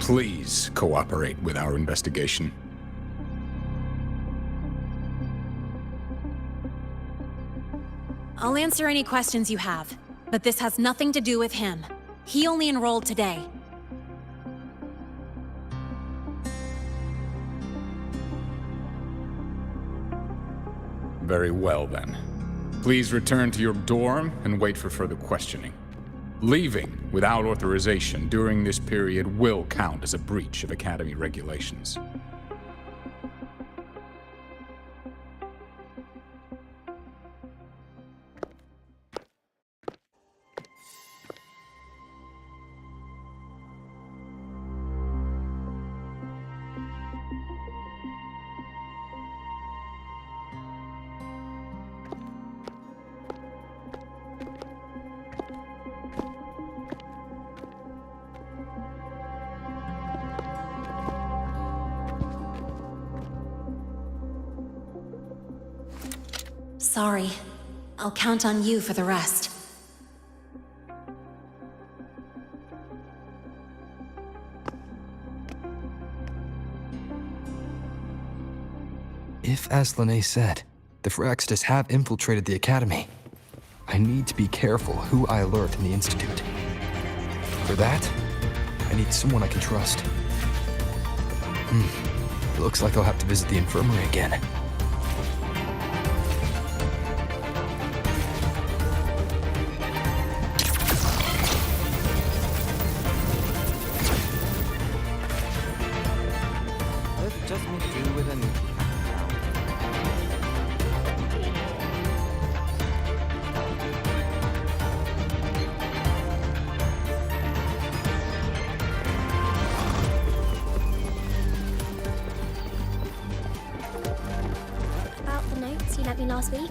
Please cooperate with our investigation. I'll answer any questions you have, but this has nothing to do with him. He only enrolled today. Very well, then. Please return to your dorm and wait for further questioning. Leaving without authorization during this period will count as a breach of Academy regulations. Sorry. I'll count on you for the rest. If, as Lene said, the Phyrexidus have infiltrated the Academy, I need to be careful who I alert in the Institute. For that, I need someone I can trust. It looks like I'll have to visit the infirmary again. About the notes you lent me last week,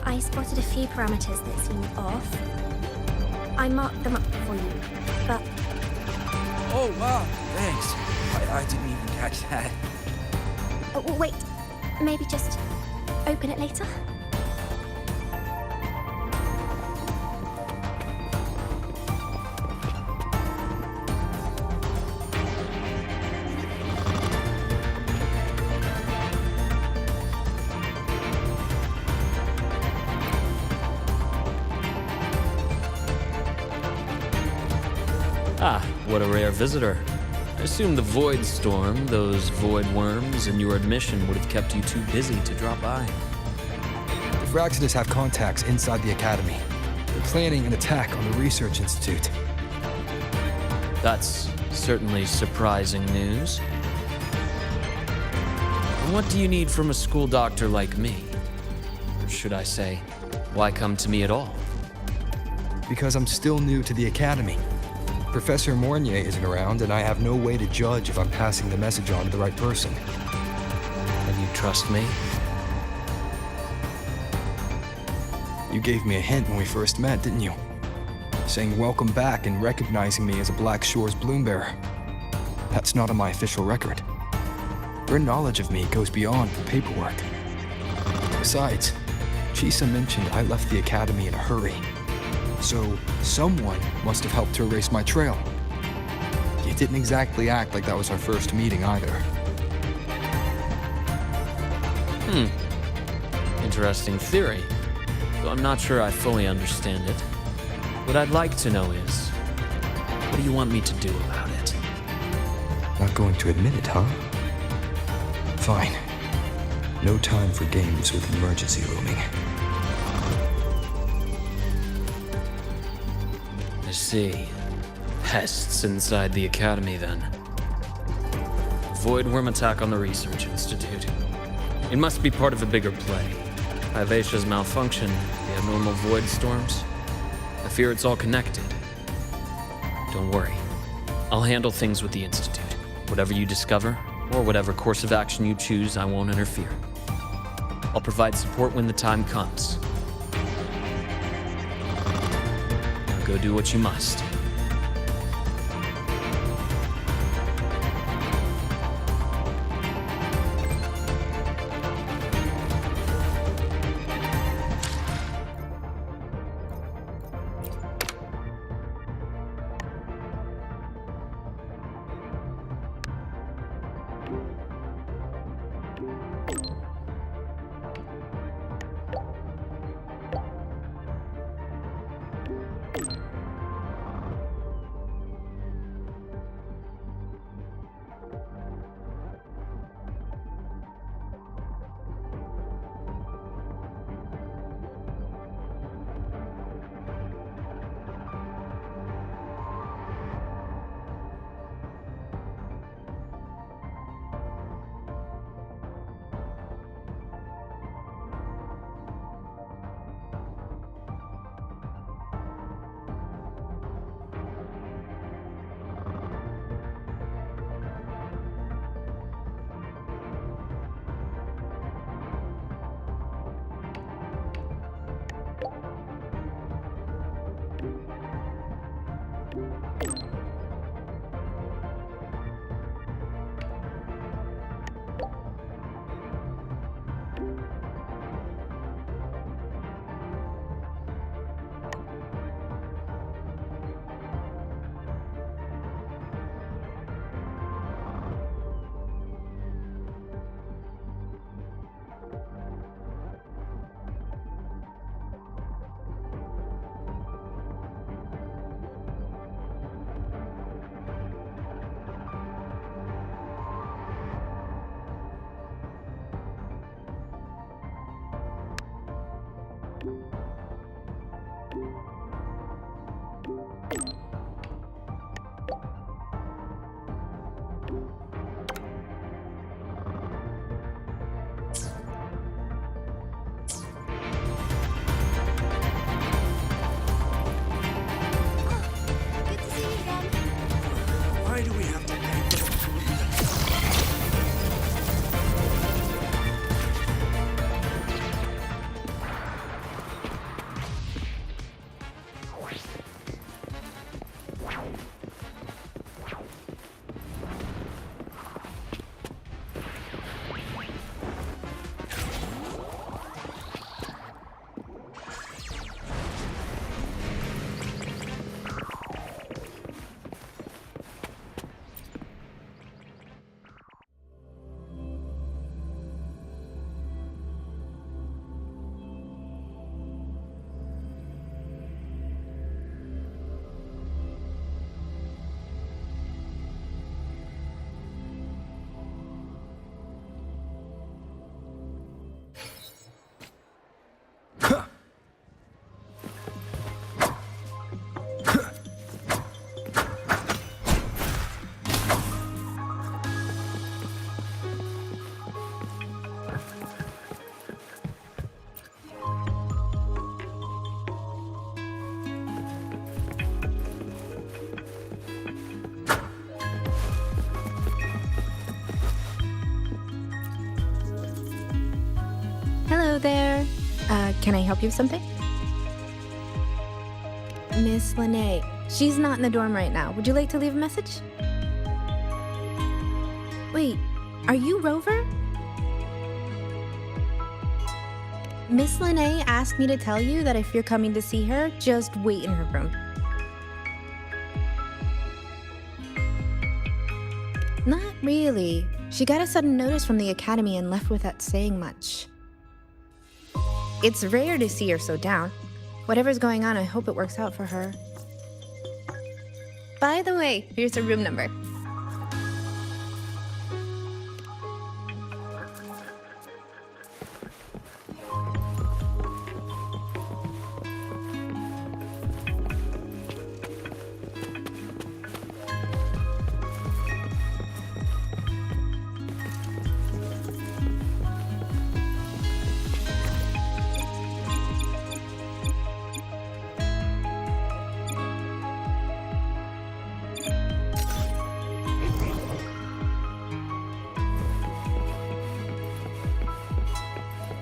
I spotted a few parameters that seemed off. I marked them up for you, but... Oh, wow, thanks. I didn't even catch that. Oh, wait, maybe just open it later? Ah, what a rare visitor. I assume the Void Storm, those Void Worms, and your admission would have kept you too busy to drop by. The Phyrexidus have contacts inside the Academy. They're planning an attack on the Research Institute. That's certainly surprising news. And what do you need from a school doctor like me? Or should I say, why come to me at all? Because I'm still new to the Academy. Professor Mornier isn't around, and I have no way to judge if I'm passing the message on to the right person. And you trust me? You gave me a hint when we first met, didn't you? Saying welcome back and recognizing me as a Black Shores Bloombearer. That's not on my official record. Your knowledge of me goes beyond the paperwork. Besides, Chisa mentioned I left the Academy in a hurry. So, someone must have helped to erase my trail. You didn't exactly act like that was our first meeting either. Interesting theory. Though I'm not sure I fully understand it. What I'd like to know is, what do you want me to do about it? Not going to admit it, huh? Fine. No time for games with an emergency looming. I see. Pests inside the Academy, then. Void Worm attack on the Research Institute. It must be part of a bigger play. Vivacia's malfunction, the abnormal Void Storms. I fear it's all connected. Don't worry. I'll handle things with the Institute. Whatever you discover, or whatever course of action you choose, I won't interfere. I'll provide support when the time comes. Now go do what you must. Can I help you with something? Miss Lene. She's not in the dorm right now. Would you like to leave a message? Wait, are you Rover? Miss Lene asked me to tell you that if you're coming to see her, just wait in her room. Not really. She got a sudden notice from the academy and left without saying much. It's rare to see her so down. Whatever's going on, I hope it works out for her. By the way, here's her room number.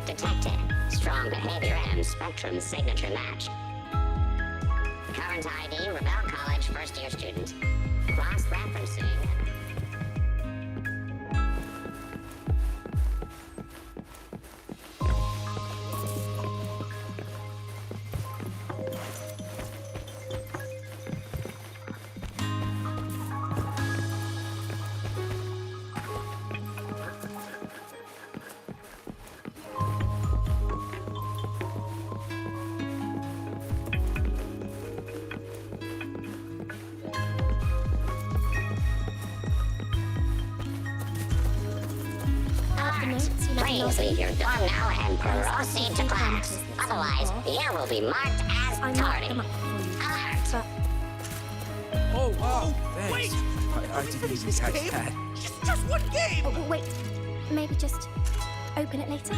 Detected. Strong behavior and spectrum signature match. Current ID, Rebel College first-year student. Cross-referencing. Please leave your dorm now and proceed to class. Otherwise, you will be marked as tardy. Alert! Oh, wow, thanks. I didn't even catch that. Just one game! Oh, wait. Maybe just open it later?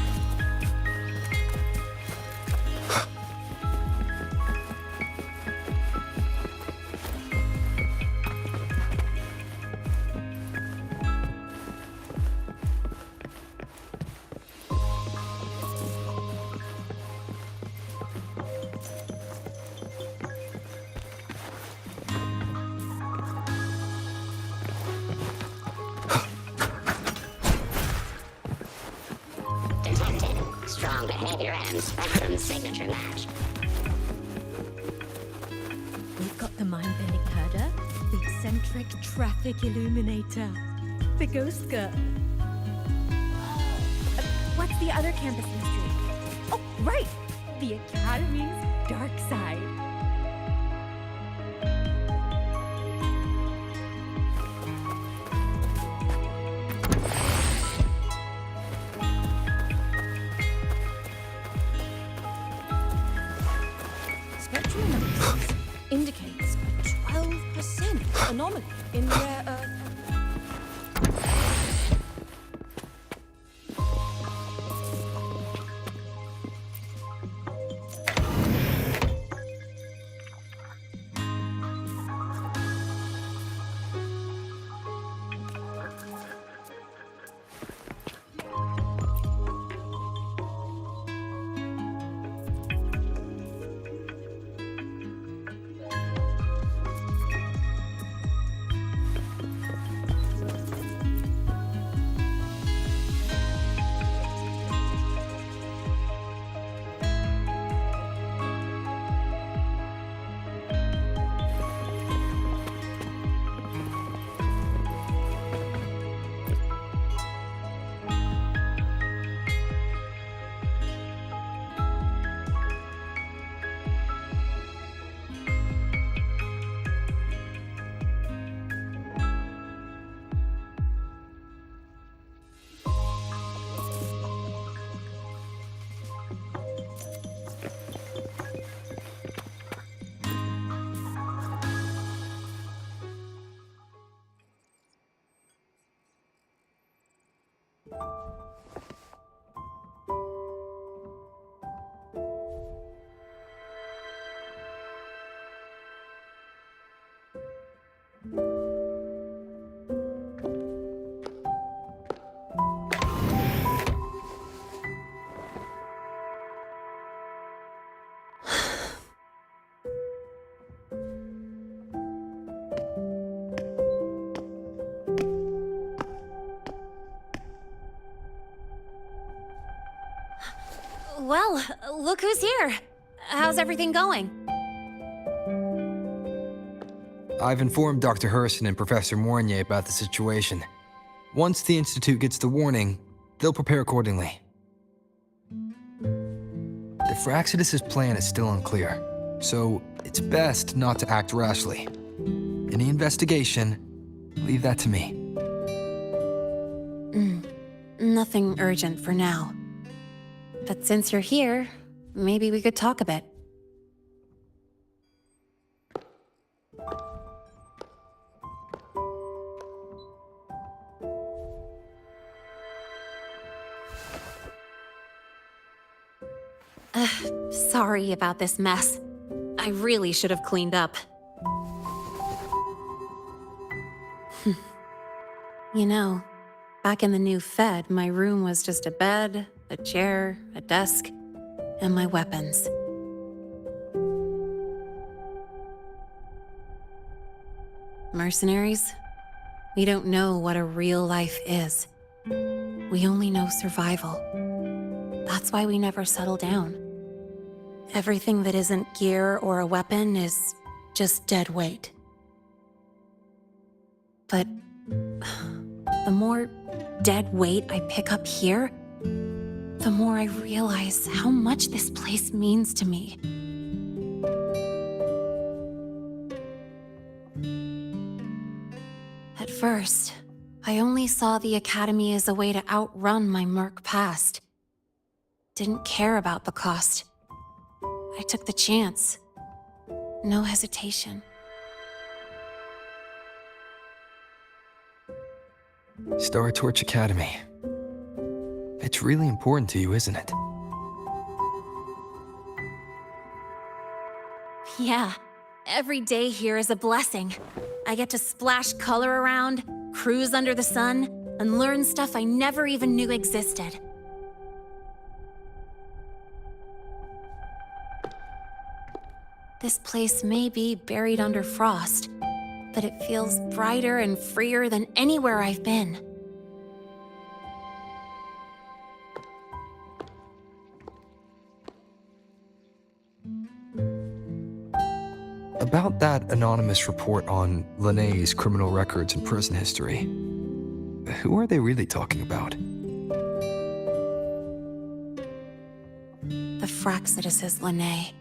Strong behavior and spectrum signature match. We've got the mind-bending herder, the eccentric traffic illuminator, the ghost girl. What's the other campus mystery? Oh, right! The Academy's dark side. Spectrum analysis indicates a 12% anomaly in rare earth. Well, look who's here. How's everything going? I've informed Dr. Herson and Professor Mornier about the situation. Once the Institute gets the warning, they'll prepare accordingly. The Fraxidus' plan is still unclear, so it's best not to act rashly. Any investigation, leave that to me. Nothing urgent for now. But since you're here, maybe we could talk a bit. Sorry about this mess. I really should have cleaned up. You know, back in the new Fed, my room was just a bed, a chair, a desk, and my weapons. Mercenaries? We don't know what a real life is. We only know survival. That's why we never settle down. Everything that isn't gear or a weapon is just dead weight. But the more dead weight I pick up here, the more I realize how much this place means to me. At first, I only saw the Academy as a way to outrun my merc past. Didn't care about the cost. I took the chance. No hesitation. Star Torch Academy. It's really important to you, isn't it? Yeah, every day here is a blessing. I get to splash color around, cruise under the sun, and learn stuff I never even knew existed. This place may be buried under frost, but it feels brighter and freer than anywhere I've been. About that anonymous report on Linné's criminal records and prison history, who are they really talking about? The Fraxidus is Linné.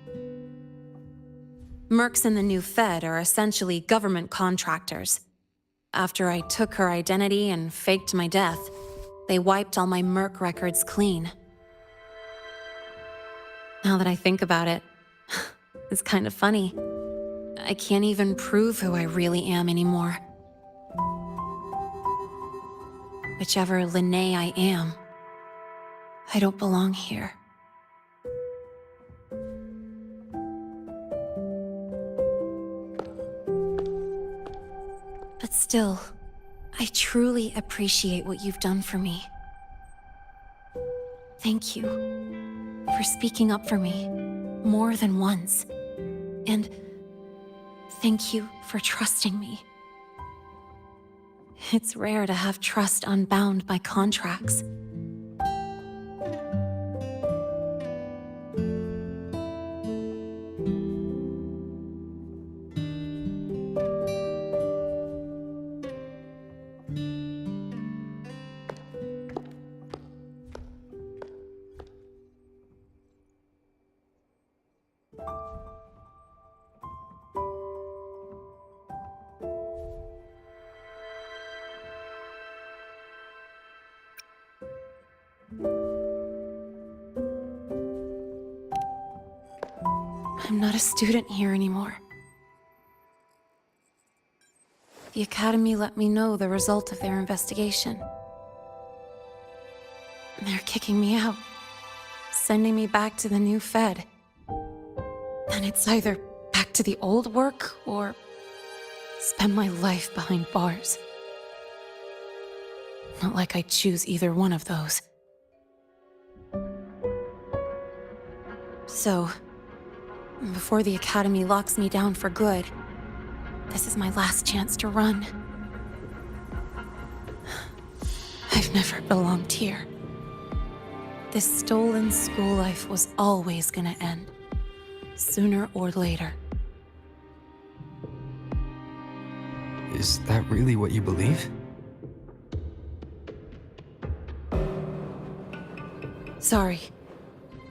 Mercs in the new Fed are essentially government contractors. After I took her identity and faked my death, they wiped all my merc records clean. Now that I think about it, it's kind of funny. I can't even prove who I really am anymore. Whichever Linné I am, I don't belong here. But still, I truly appreciate what you've done for me. Thank you for speaking up for me more than once. And thank you for trusting me. It's rare to have trust unbound by contracts. I'm not a student here anymore. The Academy let me know the result of their investigation. They're kicking me out, sending me back to the new Fed. And it's either back to the old work or spend my life behind bars. Not like I choose either one of those. So, before the Academy locks me down for good, this is my last chance to run. I've never belonged here. This stolen school life was always gonna end. Sooner or later. Is that really what you believe? Sorry,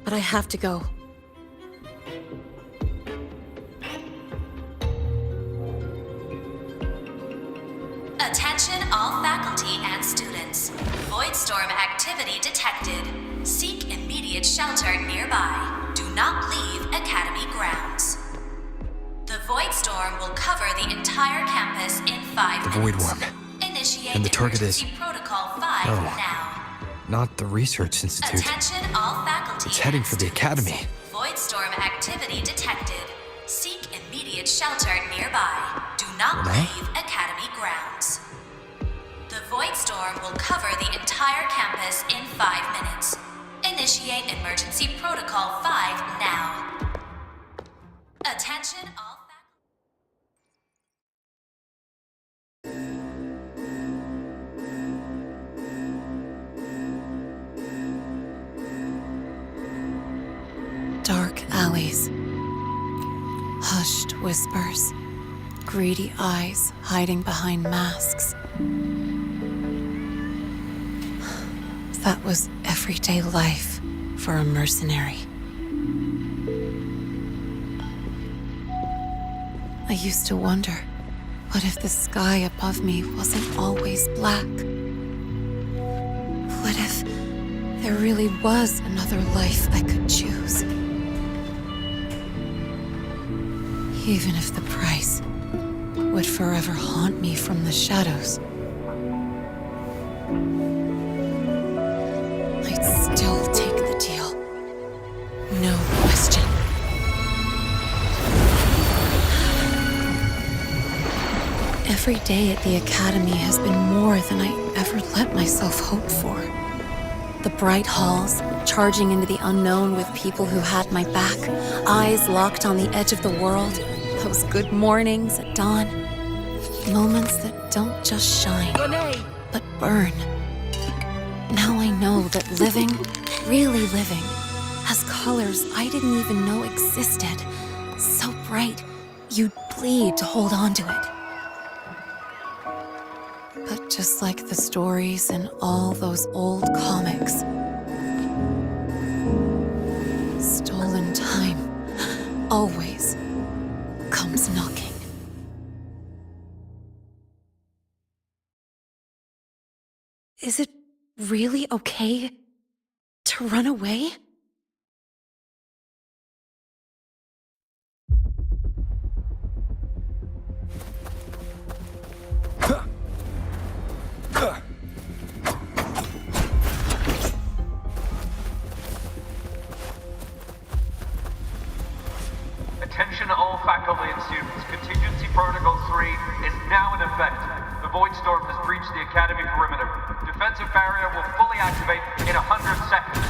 but I have to go. Attention all faculty and students. Voidstorm activity detected. Seek immediate shelter nearby. Do not leave Academy grounds. The Voidstorm will cover the entire campus in 5 The minutes. Void Worm. Initiate And the target is... emergency protocol 5 No. now. Not the Research Institute. Attention all faculty. It's heading and for the students. Academy. Voidstorm activity detected. Seek immediate shelter nearby. Do not Renee? leave Academy grounds. The Voidstorm will cover the entire campus in 5 minutes. Initiate emergency protocol 5 now. Attention all Dark alleys. Hushed whispers. Greedy eyes hiding behind masks. That was everyday life for a mercenary. I used to wonder, what if the sky above me wasn't always black? What if there really was another life I could choose? Even if the price would forever haunt me from the shadows, I'd still take the deal. No question. Every day at the Academy has been more than I ever let myself hope for. The bright halls, charging into the unknown with people who had my back, eyes locked on the edge of the world, those good mornings at dawn, moments that don't just shine, but burn. Now I know that living, really living, has colors I didn't even know existed. So bright, you'd bleed to hold on to it. But just like the stories in all those old comics, stolen time always comes knocking. Is it really okay to run away? Attention all faculty and students. Contingency Protocol 3 is now in effect. The Voidstorm has breached the Academy perimeter. Defensive barrier will fully activate in 100 seconds.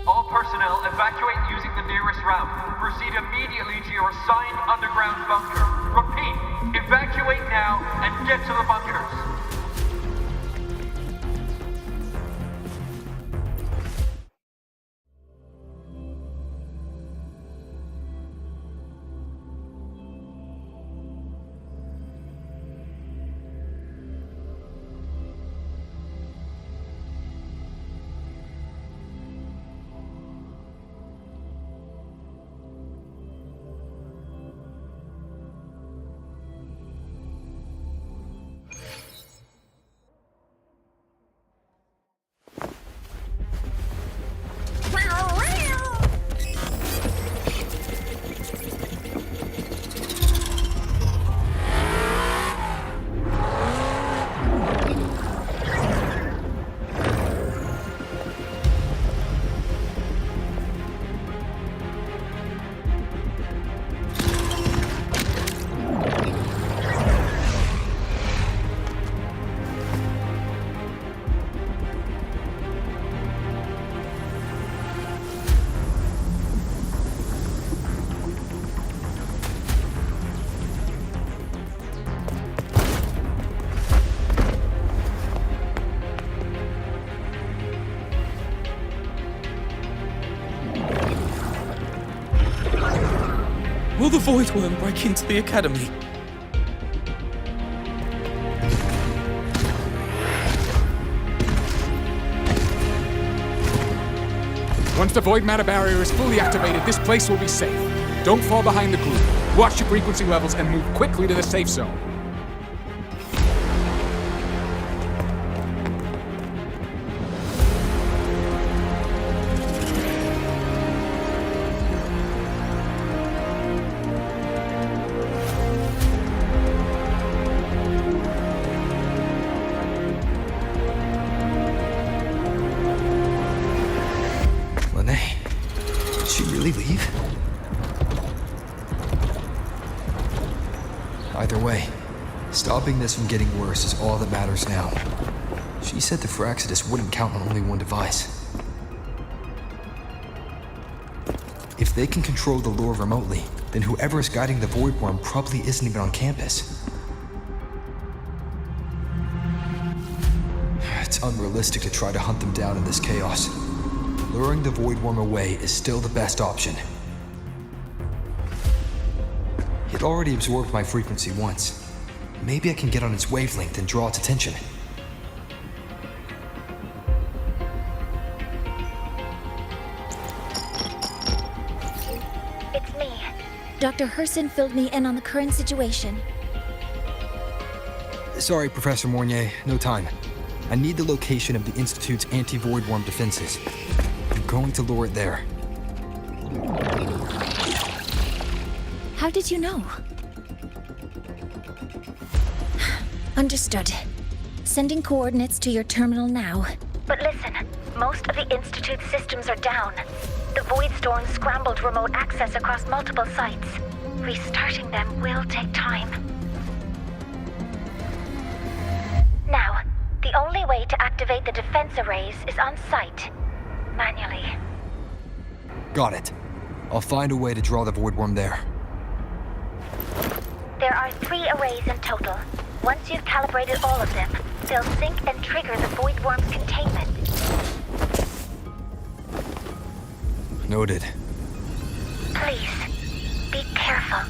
All personnel evacuate using the nearest route. Proceed immediately to your assigned underground bunker. Repeat, evacuate now and get to the bunkers. Will the Void Worm break into the Academy? Once the void matter barrier is fully activated, this place will be safe. Don't fall behind the group. Watch your frequency levels and move quickly to the safe zone. Either way, stopping this from getting worse is all that matters now. She said the Firaxidus wouldn't count on only one device. If they can control the lure remotely, then whoever is guiding the Void Worm probably isn't even on campus. It's unrealistic to try to hunt them down in this chaos. Luring the Void Worm away is still the best option. It already absorbed my frequency once. Maybe I can get on its wavelength and draw its attention. It's me. Dr. Herson filled me in on the current situation. Sorry, Professor Mornier, no time. I need the location of the Institute's anti-Void Worm defenses. I'm going to lure it there. How did you know? Understood. Sending coordinates to your terminal now. But listen, most of the Institute's systems are down. The Void Storm scrambled remote access across multiple sites. Restarting them will take time. Now, the only way to activate the defense arrays is on site, manually. Got it. I'll find a way to draw the Void Worm there. There are 3 arrays in total. Once you've calibrated all of them, they'll sync and trigger the Void Worm's containment. Noted. Please, be careful.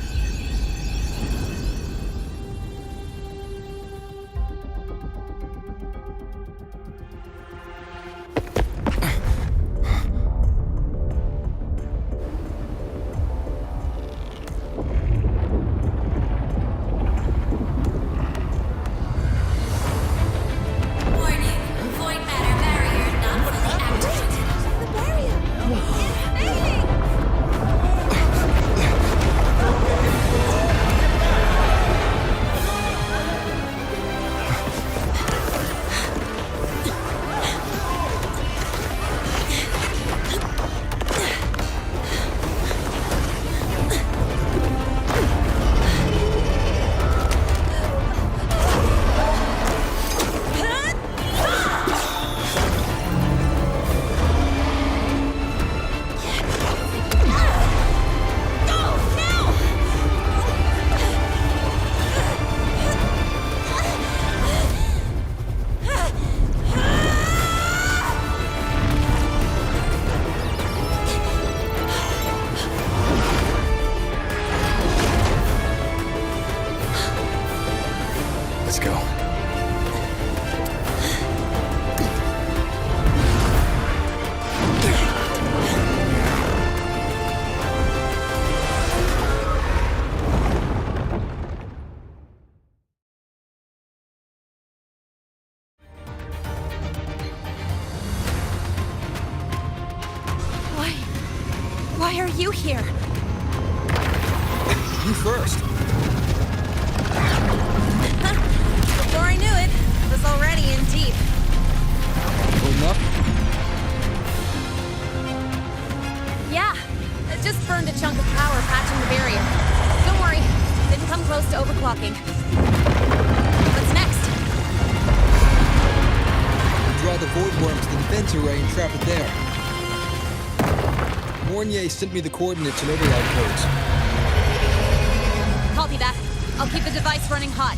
Why are you here? You first. Before I knew it, I was already in deep. Holding up? Yeah, I just burned a chunk of power patching the barrier. Don't worry, didn't come close to overclocking. What's next? Draw the Void Worm to the defense array and trap it there. Mornier sent me the coordinates and override codes. Copy that. I'll keep the device running hot.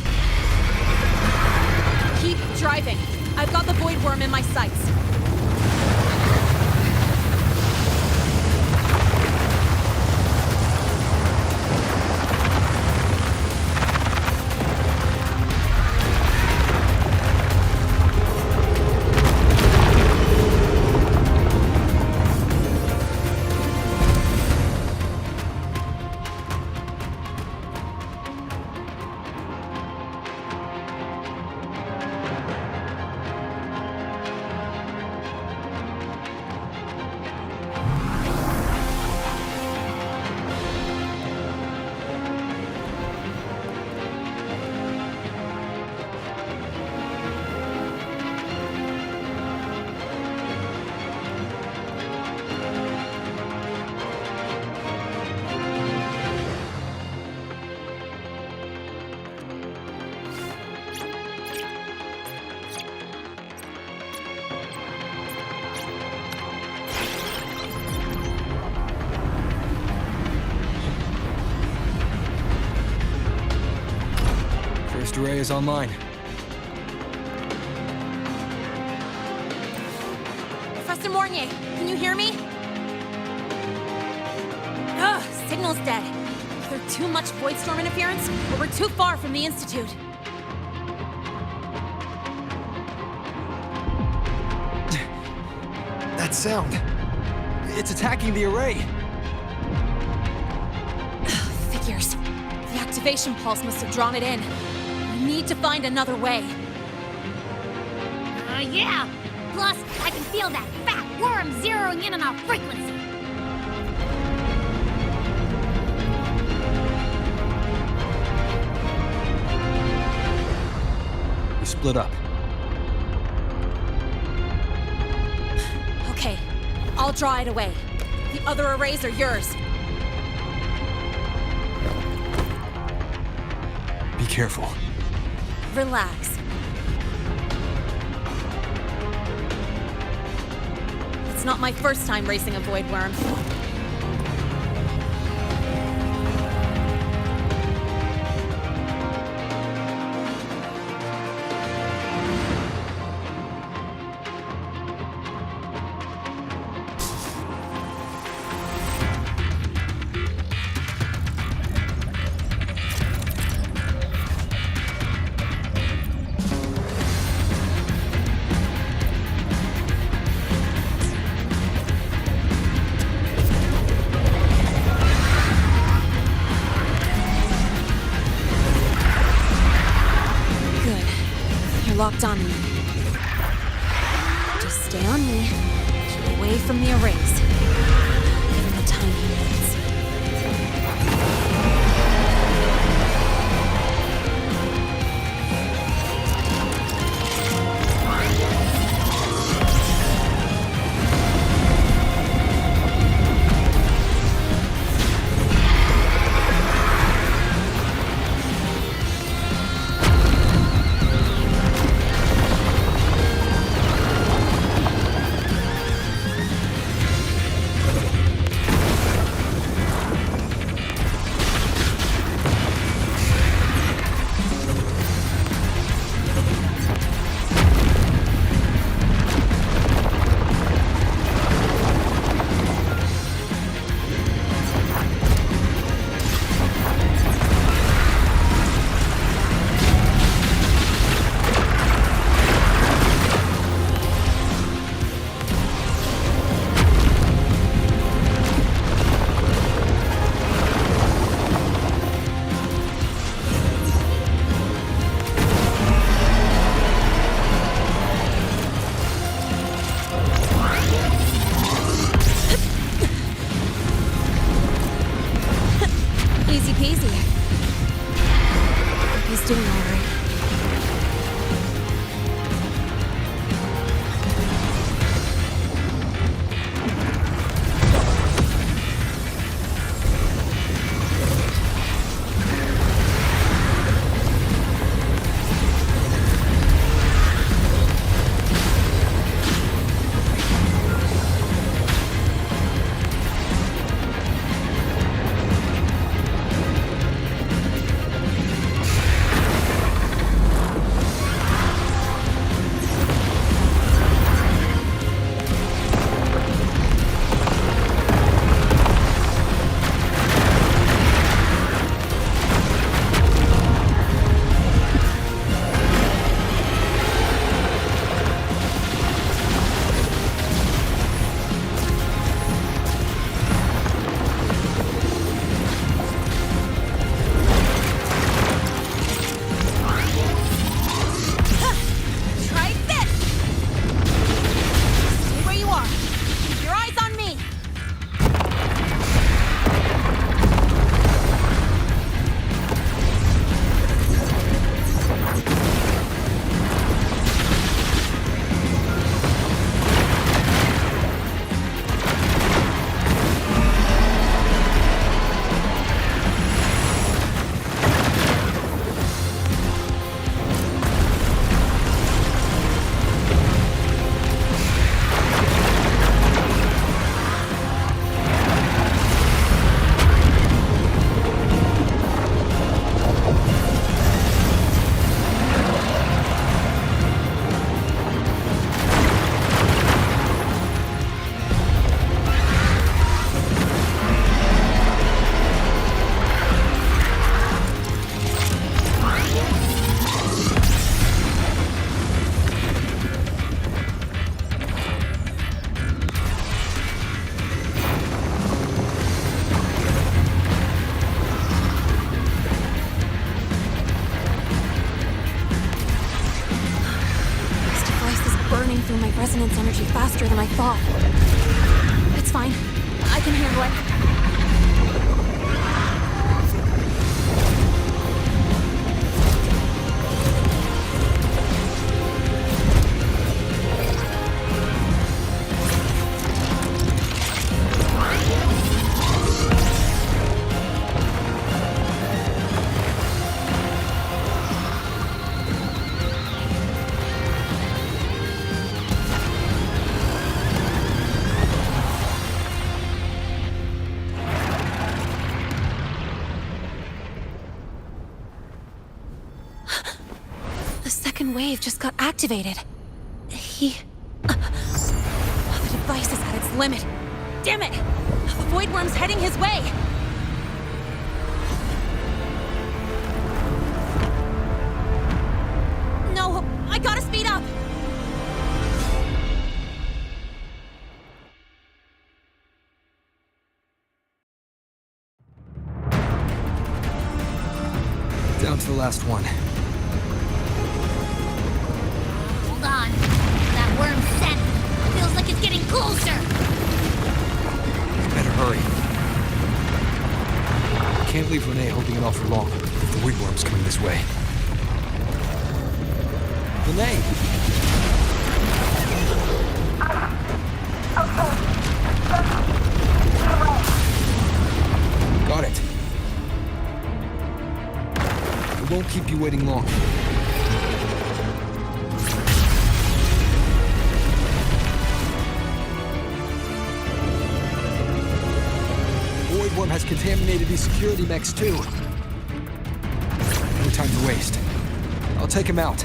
Keep driving. I've got the Void Worm in my sights. first array is online. Professor Mornier, can you hear me? Ugh, signal's dead. Either too much void storm interference, or we're too far from the Institute. That sound. It's attacking the array. Figures. The activation pulse must have drawn it in. We need to find another way. Yeah! Plus, I can feel that fat worm zeroing in on our frequency. We split up. Okay, I'll draw it away. The other arrays are yours. Be careful. Relax. It's not my first time racing a void worm. Locked on me. Just stay on me. Keep away from the arrays. Give him the time he needs. resonance energy faster than I thought. It's fine. I can handle it. Wave just got activated. The device is at its limit. Damn it! The Void Worm's heading his way! No, I gotta speed up! Down to the last one. That worm's scent feels like it's getting closer. Better hurry. Can't leave Renee holding it off for long. The Void Worm's coming this way. Renee! Got it. It won't keep you waiting long. Void Worm has contaminated these security mechs too. No time to waste. I'll take him out.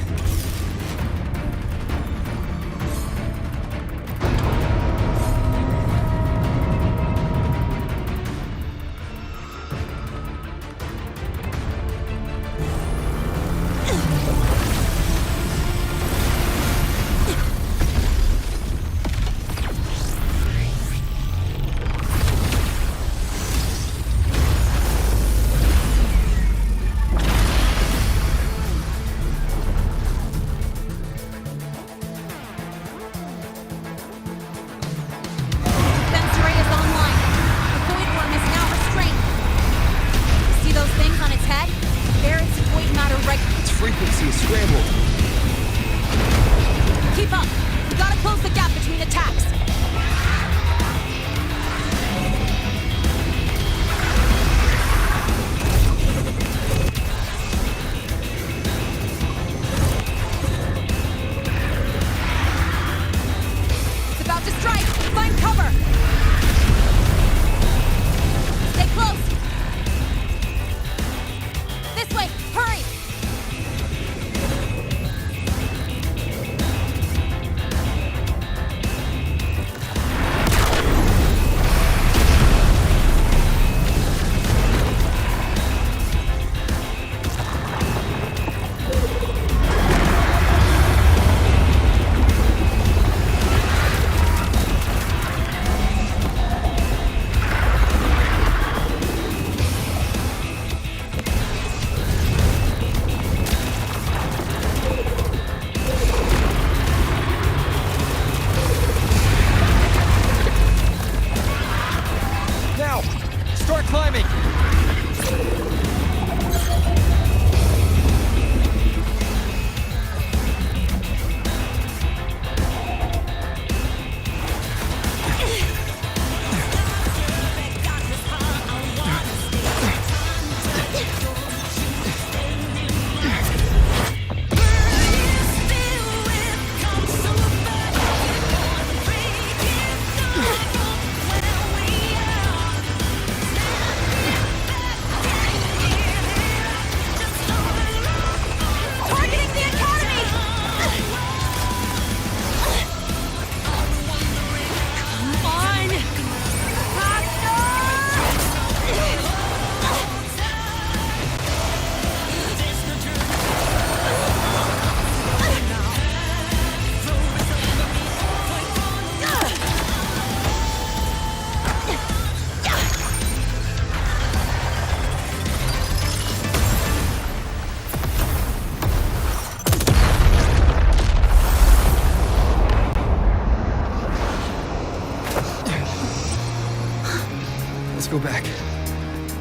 Let's go back.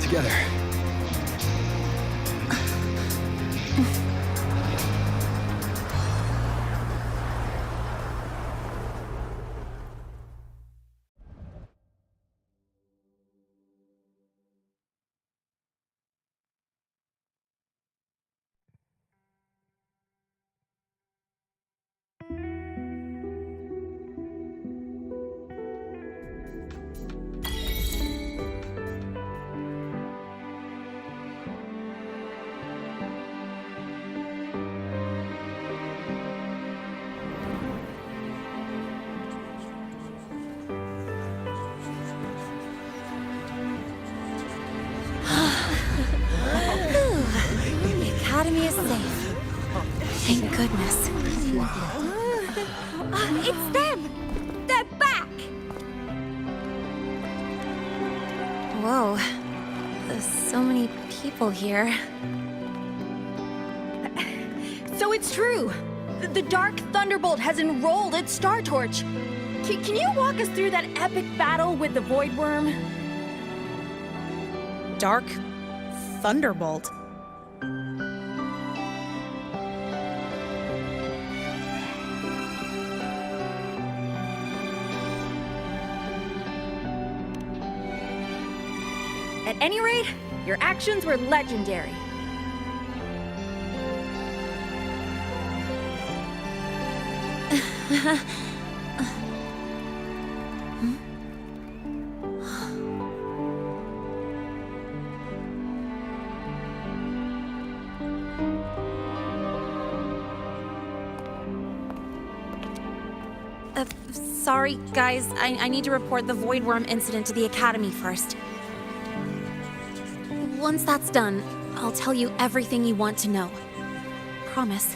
Together. The Academy is safe. Thank goodness. It's them! They're back! Whoa. There's so many people here. So it's true! The Dark Thunderbolt has enrolled at Star Torch! Can you walk us through that epic battle with the Void Worm? Dark Thunderbolt? At any rate, your actions were legendary. Sorry, guys. I need to report the Void Worm incident to the Academy first. Once that's done, I'll tell you everything you want to know. Promise.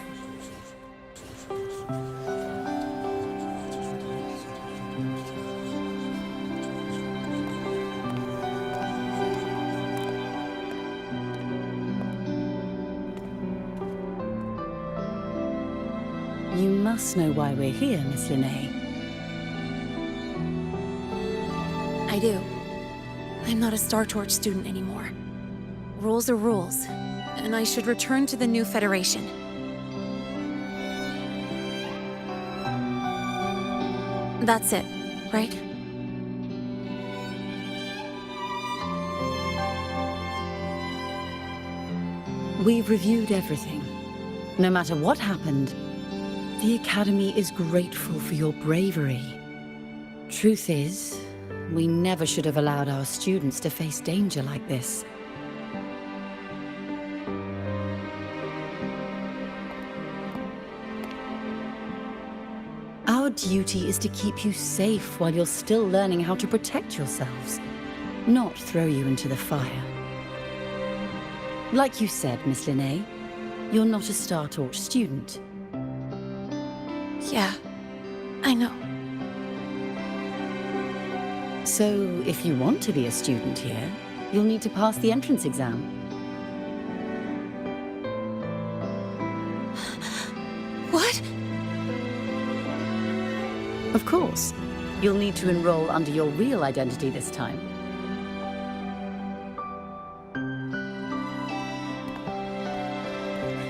You must know why we're here, Miss Linné. I do. I'm not a Star Torch student anymore. Rules are rules, and I should return to the new Federation. That's it, right? We've reviewed everything. No matter what happened, the Academy is grateful for your bravery. Truth is, we never should have allowed our students to face danger like this. Our duty is to keep you safe while you're still learning how to protect yourselves, not throw you into the fire. Like you said, Miss Linné, you're not a Star Torch student. Yeah, I know. So, if you want to be a student here, you'll need to pass the entrance exam. What? Of course. You'll need to enroll under your real identity this time.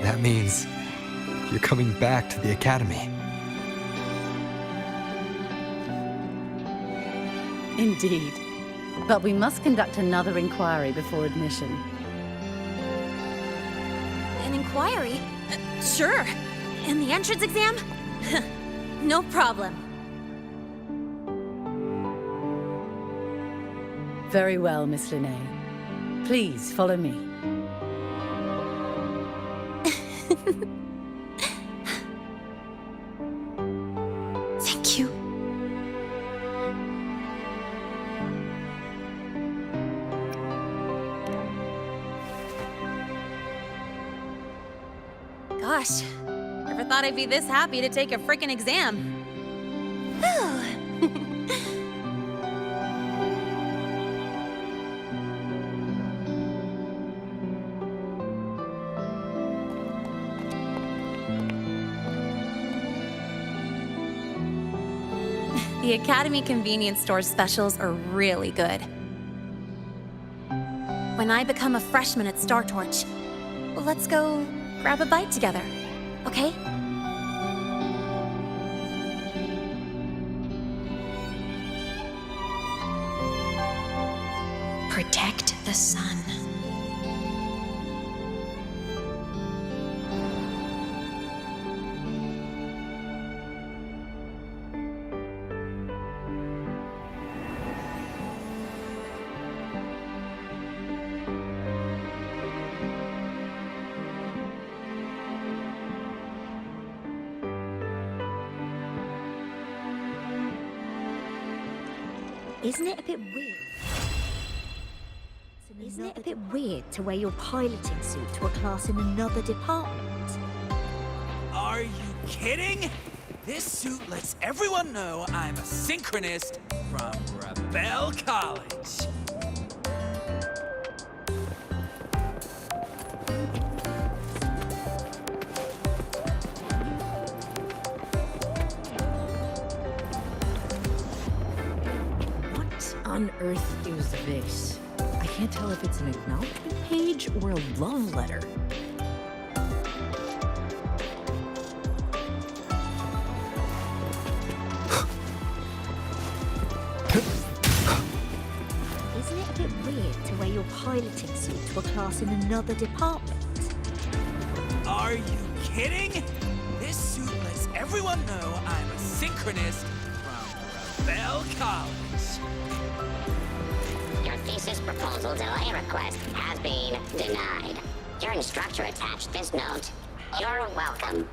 That means you're coming back to the Academy. Indeed. But we must conduct another inquiry before admission. An inquiry? Sure. And the entrance exam? No problem. Very well, Miss Linné. Please follow me. Thank you. Gosh, never thought I'd be this happy to take a frickin' exam. The Academy convenience store specials are really good. when I become a freshman at Star Torch, let's go grab a bite together, okay? Protect the sun. Isn't it a bit weird? Isn't it a bit weird to wear your piloting suit to a class in another department? Are you kidding? This suit lets everyone know I'm a synchronist from Rebel College. What on earth is this? I can't tell if it's an acknowledgement page or a love letter. Isn't it a bit weird to wear your piloting suit to a class in another department? Are you kidding? This suit lets everyone know I'm a synchronist from Rebel College. Your thesis proposal delay request has been denied. Your instructor attached this note. You're welcome.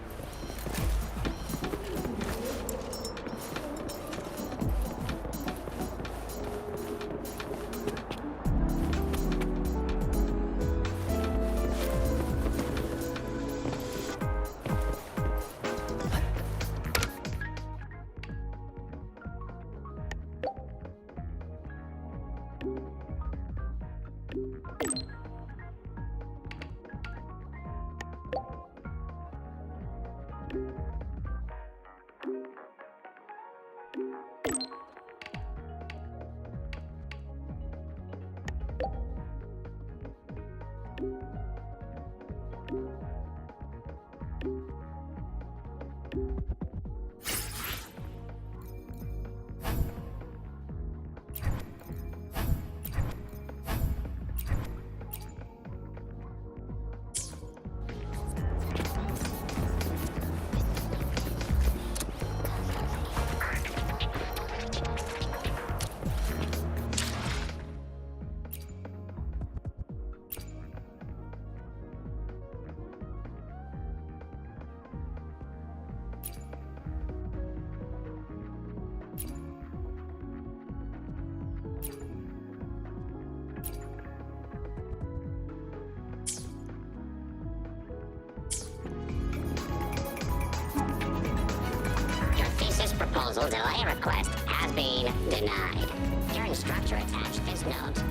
Proposal delay request has been denied. Your instructor attached this note.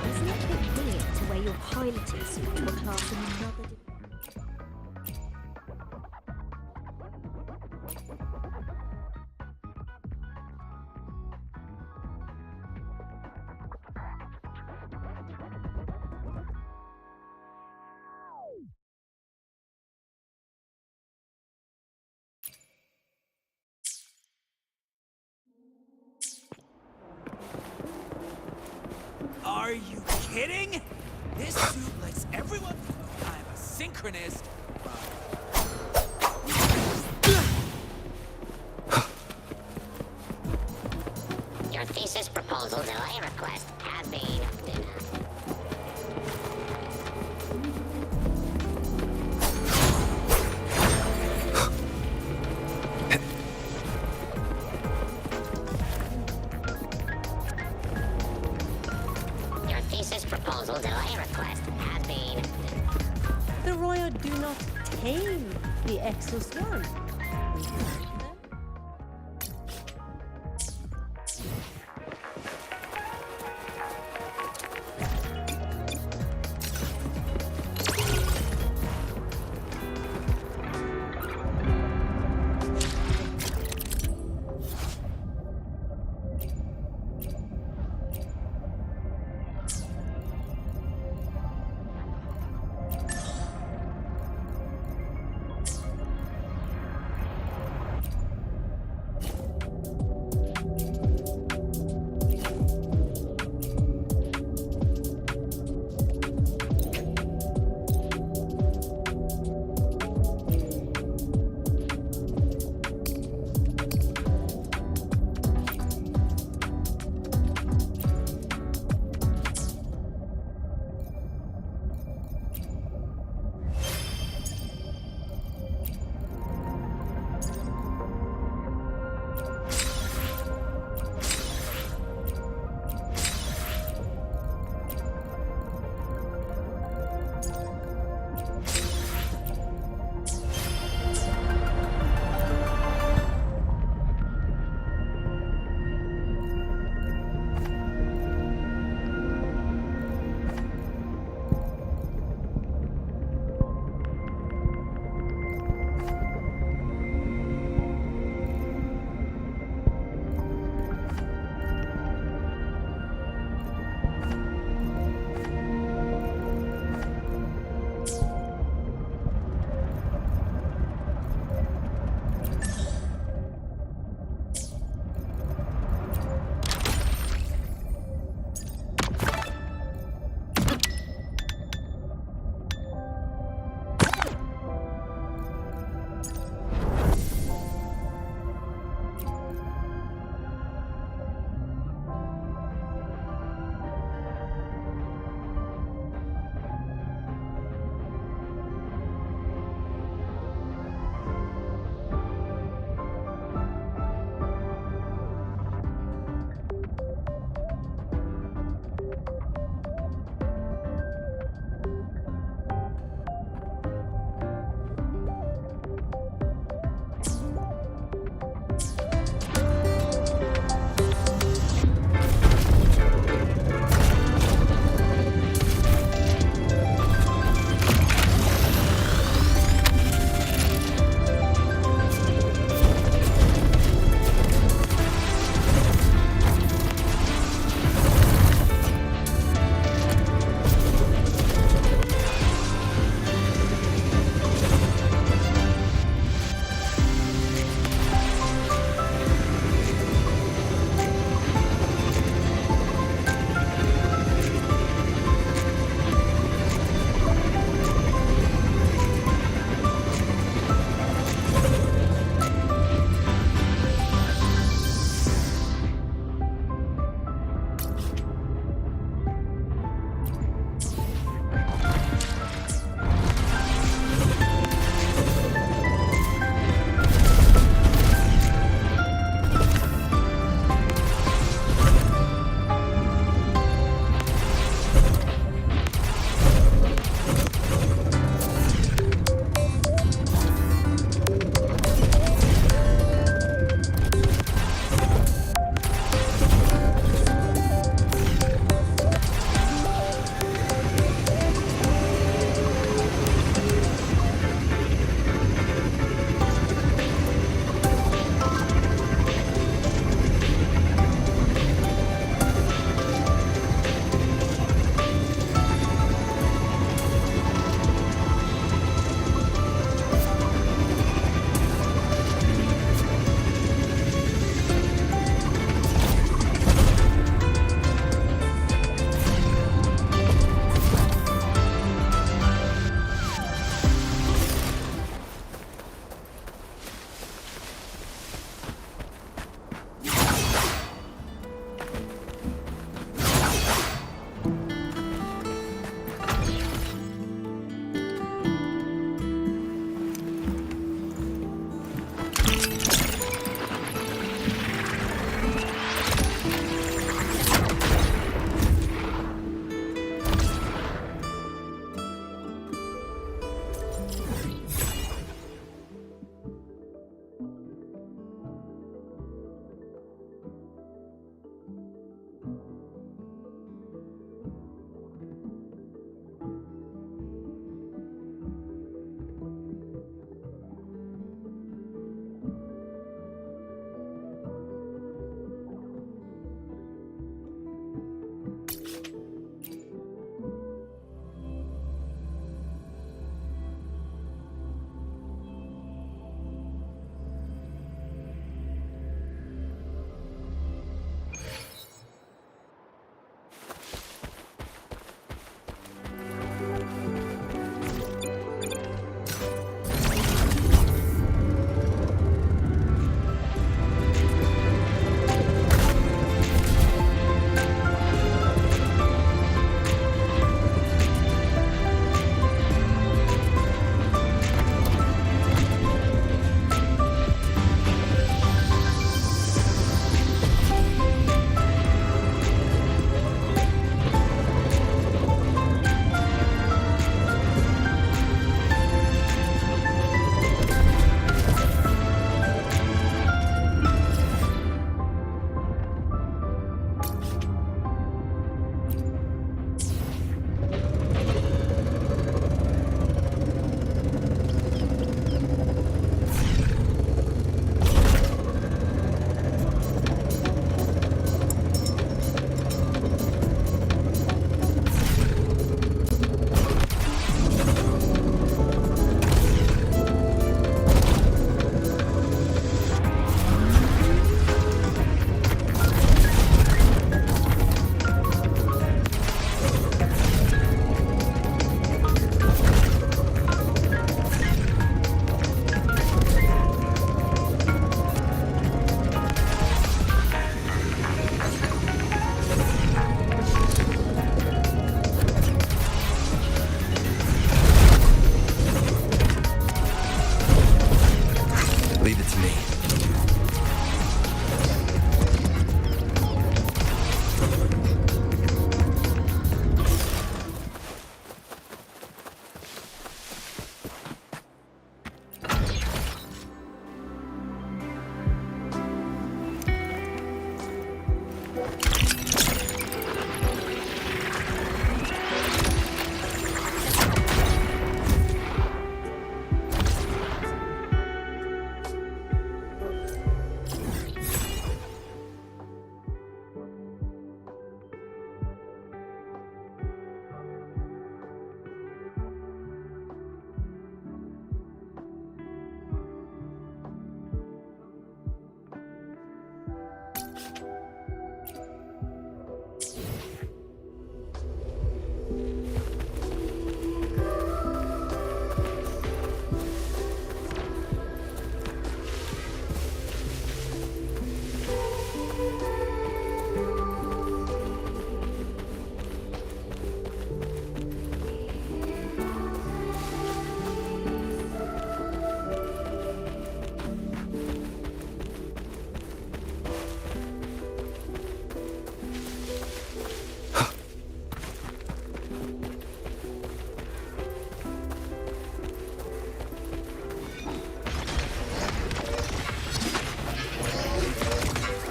Isn't it a bit weird to wear your piloting suit to a class in another department? Are you kidding? This suit lets everyone know I'm a synchronist from... Your thesis proposal delay request has been denied. Proposal delay request has been... The Royal do not tame the exoswarm.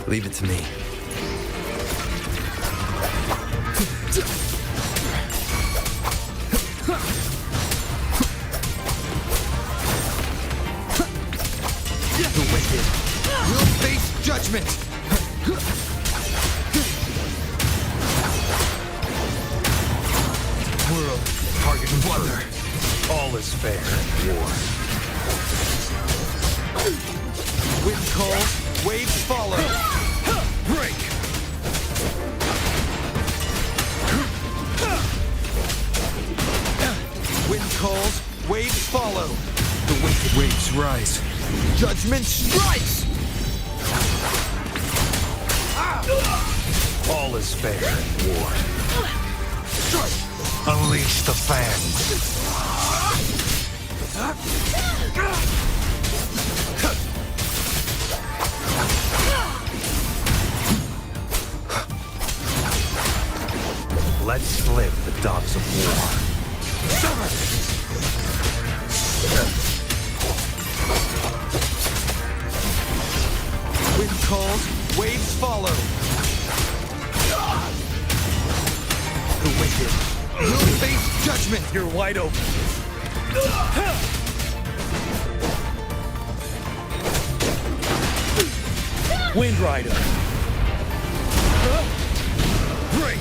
Leave it to me. The wicked will face judgment! World, target wonder. All is fair in war. Wind calls, waves follow. Break! Wind calls, waves follow. The wicked waves rise. Judgment strikes! All is fair in war. Unleash the fangs. Let's live the dogs of war. Wind calls, waves follow. The wicked will face judgment. You're wide open. Wind Rider. Break.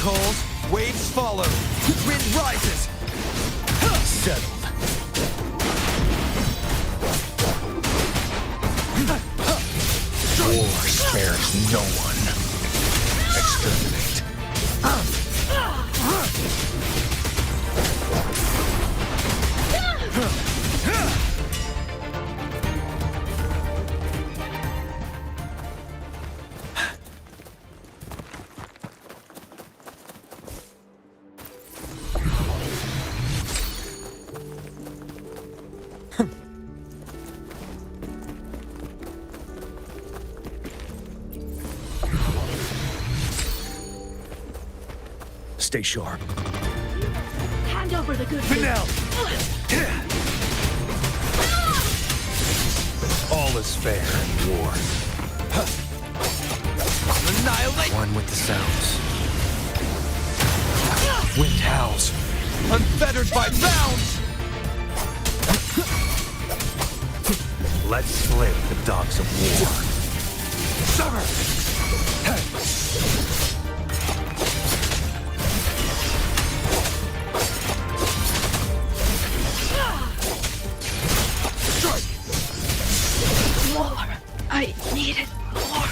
Calls, waves follow. Wind rises. Settled. War spares no one. Exterminate. Stay sharp. Hand over the good Finale! All is fair in war. Annihilate! One with the sounds. Wind howls. Unfettered by bounds! Let's live the dogs of war. Summer! I needed more.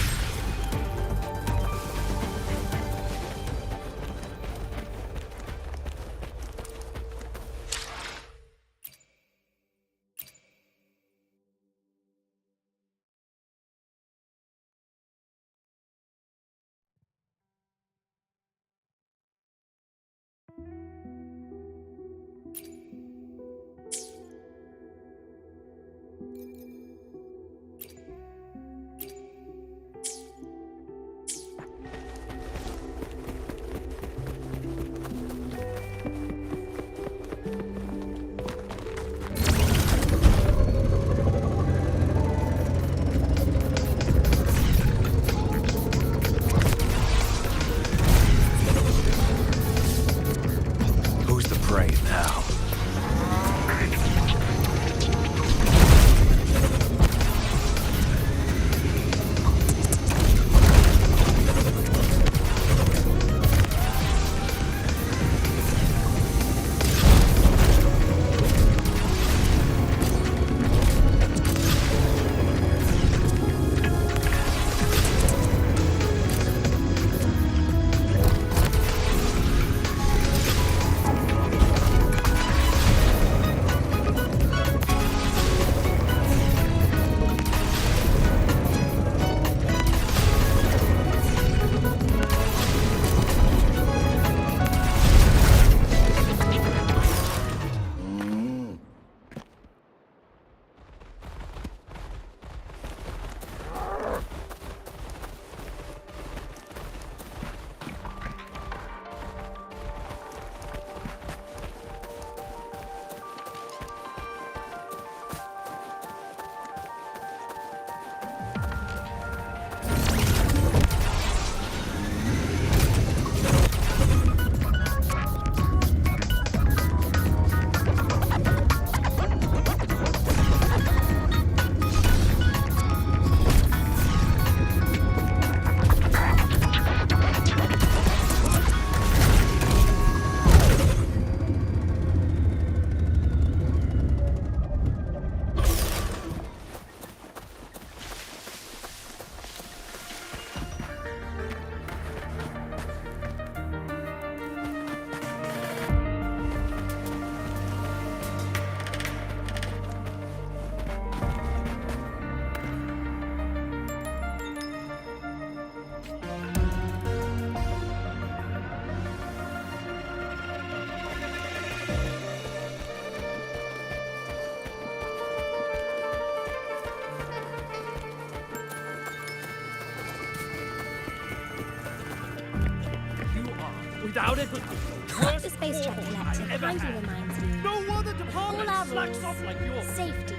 Without it, The Space Trek Collective kindly reminds you, no other department all our slacks rules, off like yours. safety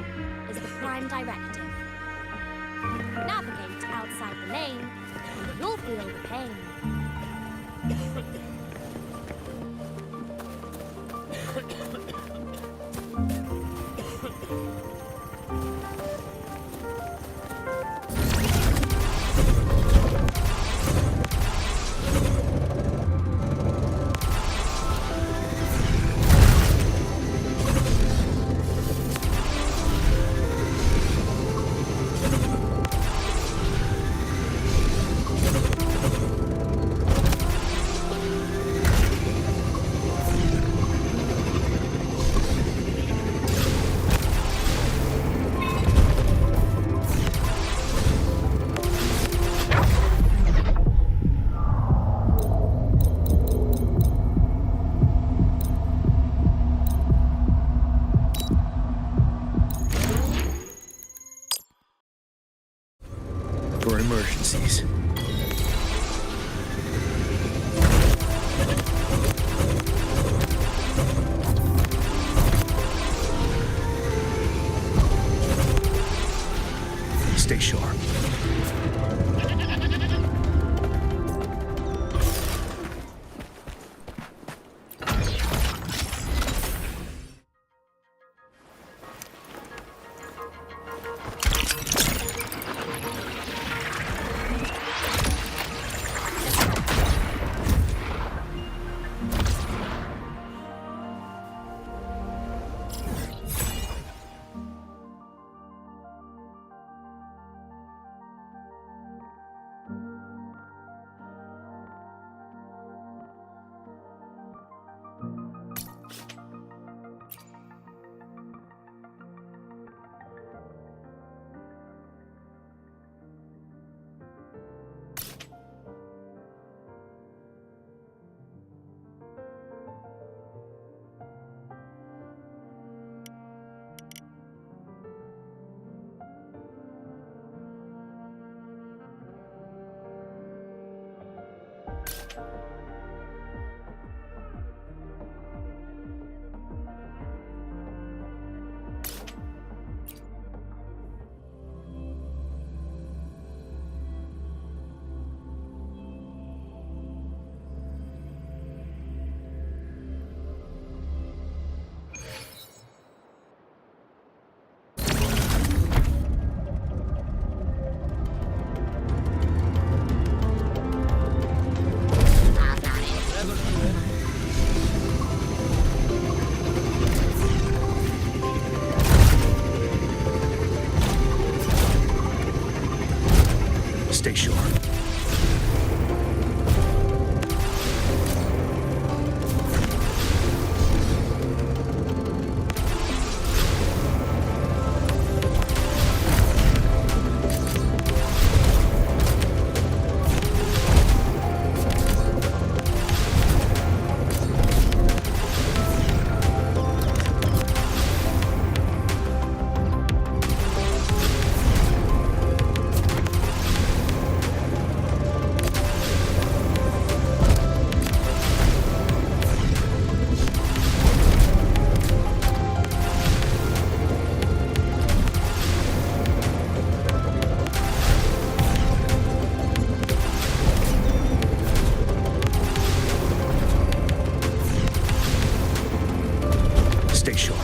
is the prime directive. Navigate outside the lane, and you'll feel the pain. For emergencies. Stay sharp. Stay sharp. Stay sharp.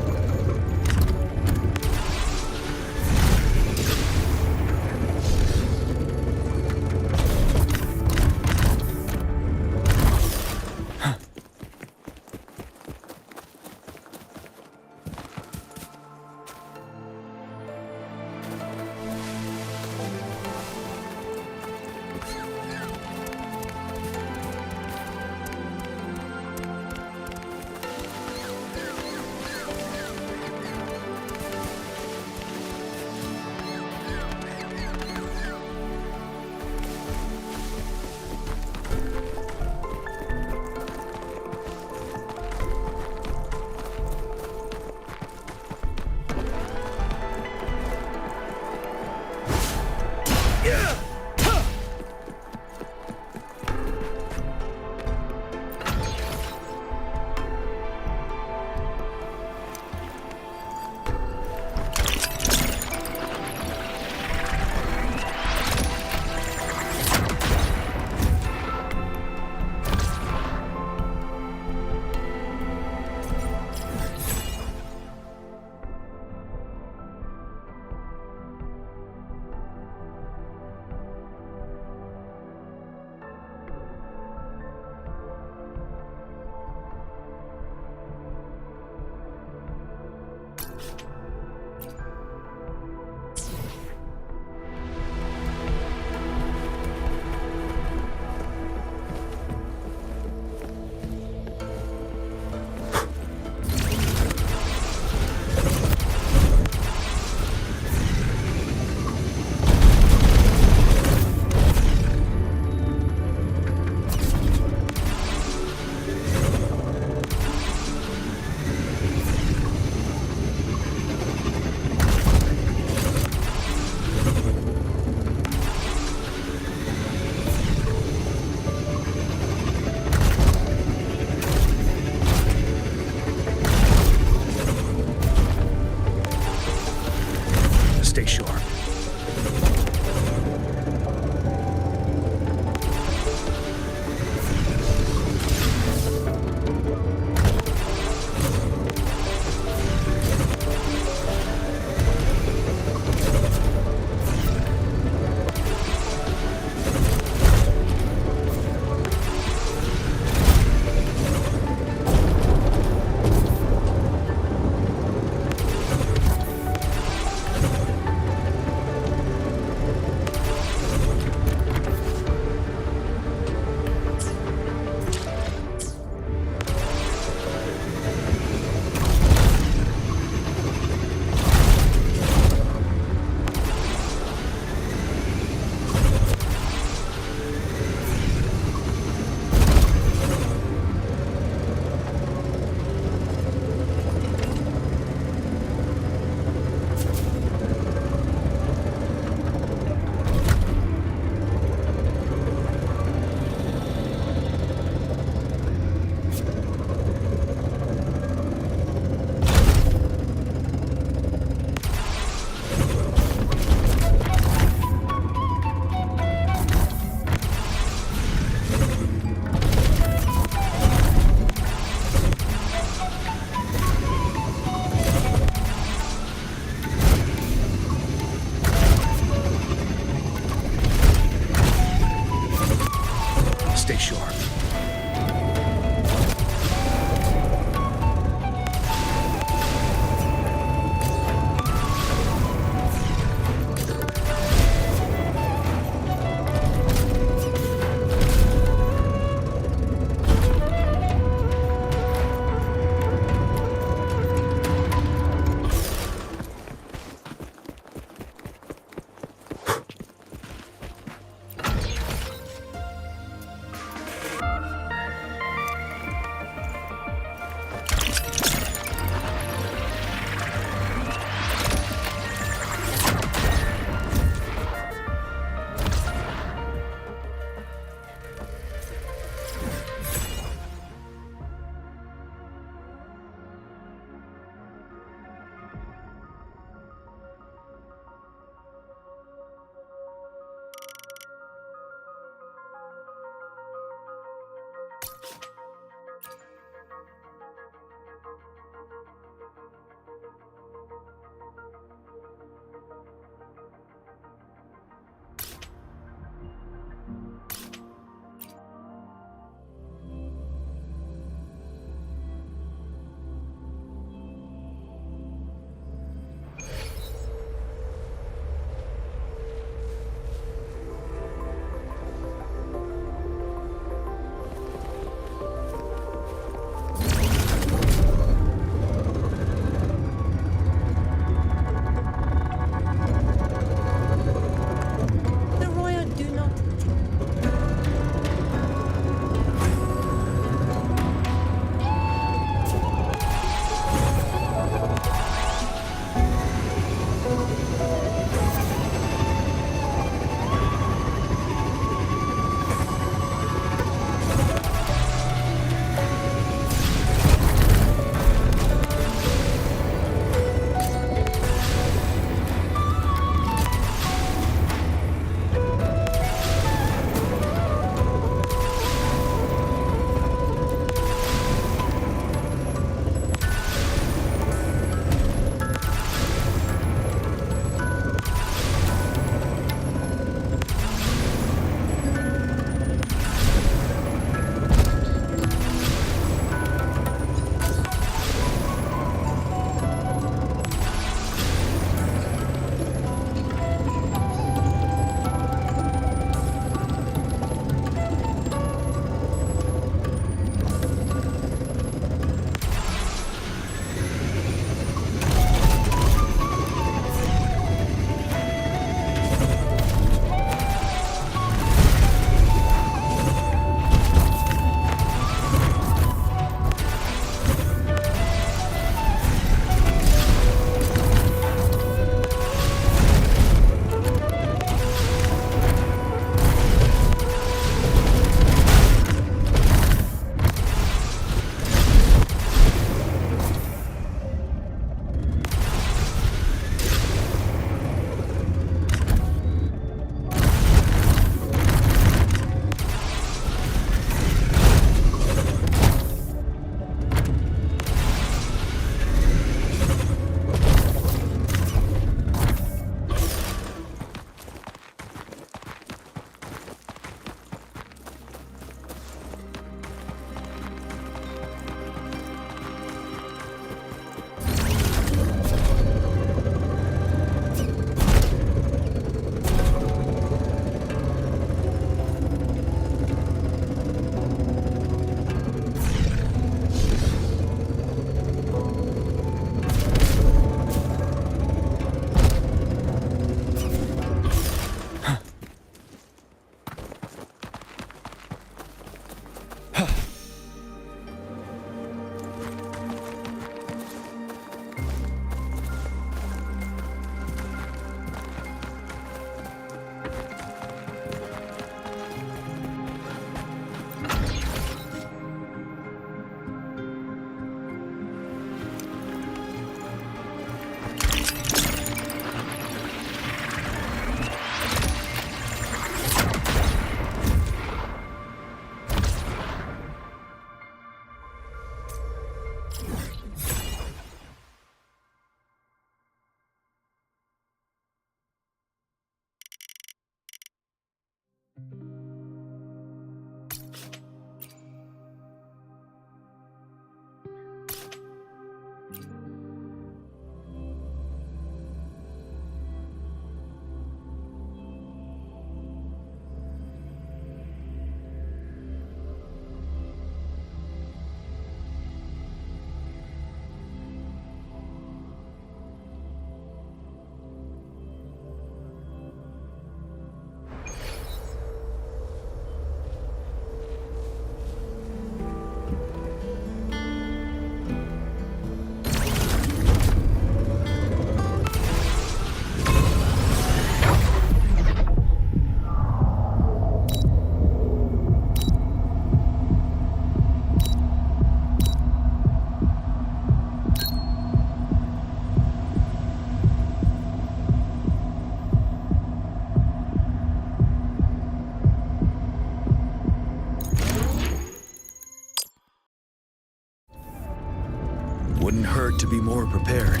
to be more prepared.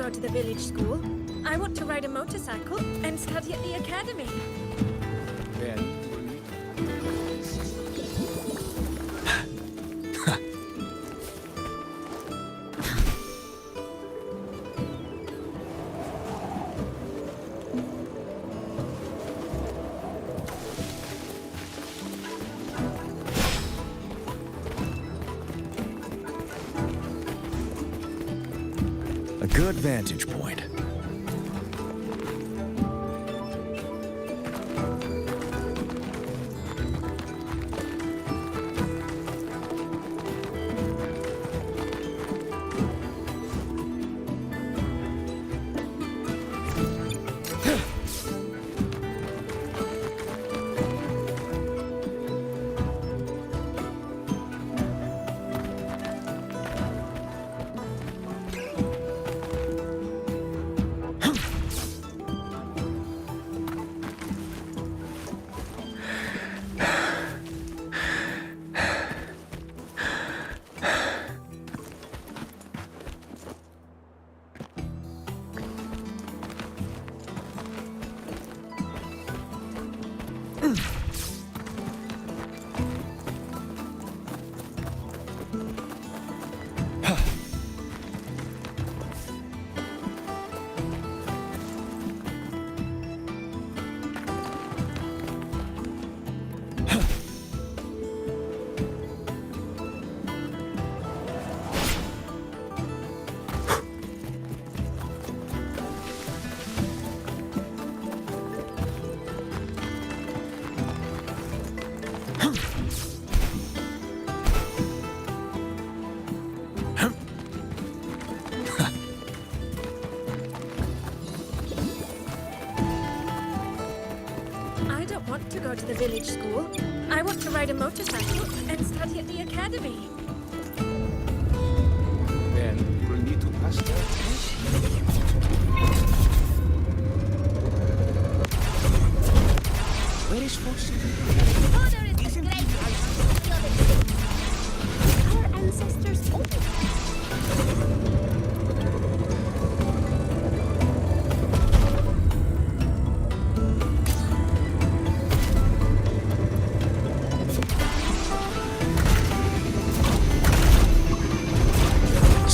To the village school. I want to ride a motorcycle and study at the academy. A good vantage point. To go to the village school. I want to ride a motorcycle and study at the academy. Then we'll need to pass that test. Where is Foxy? Order is the great.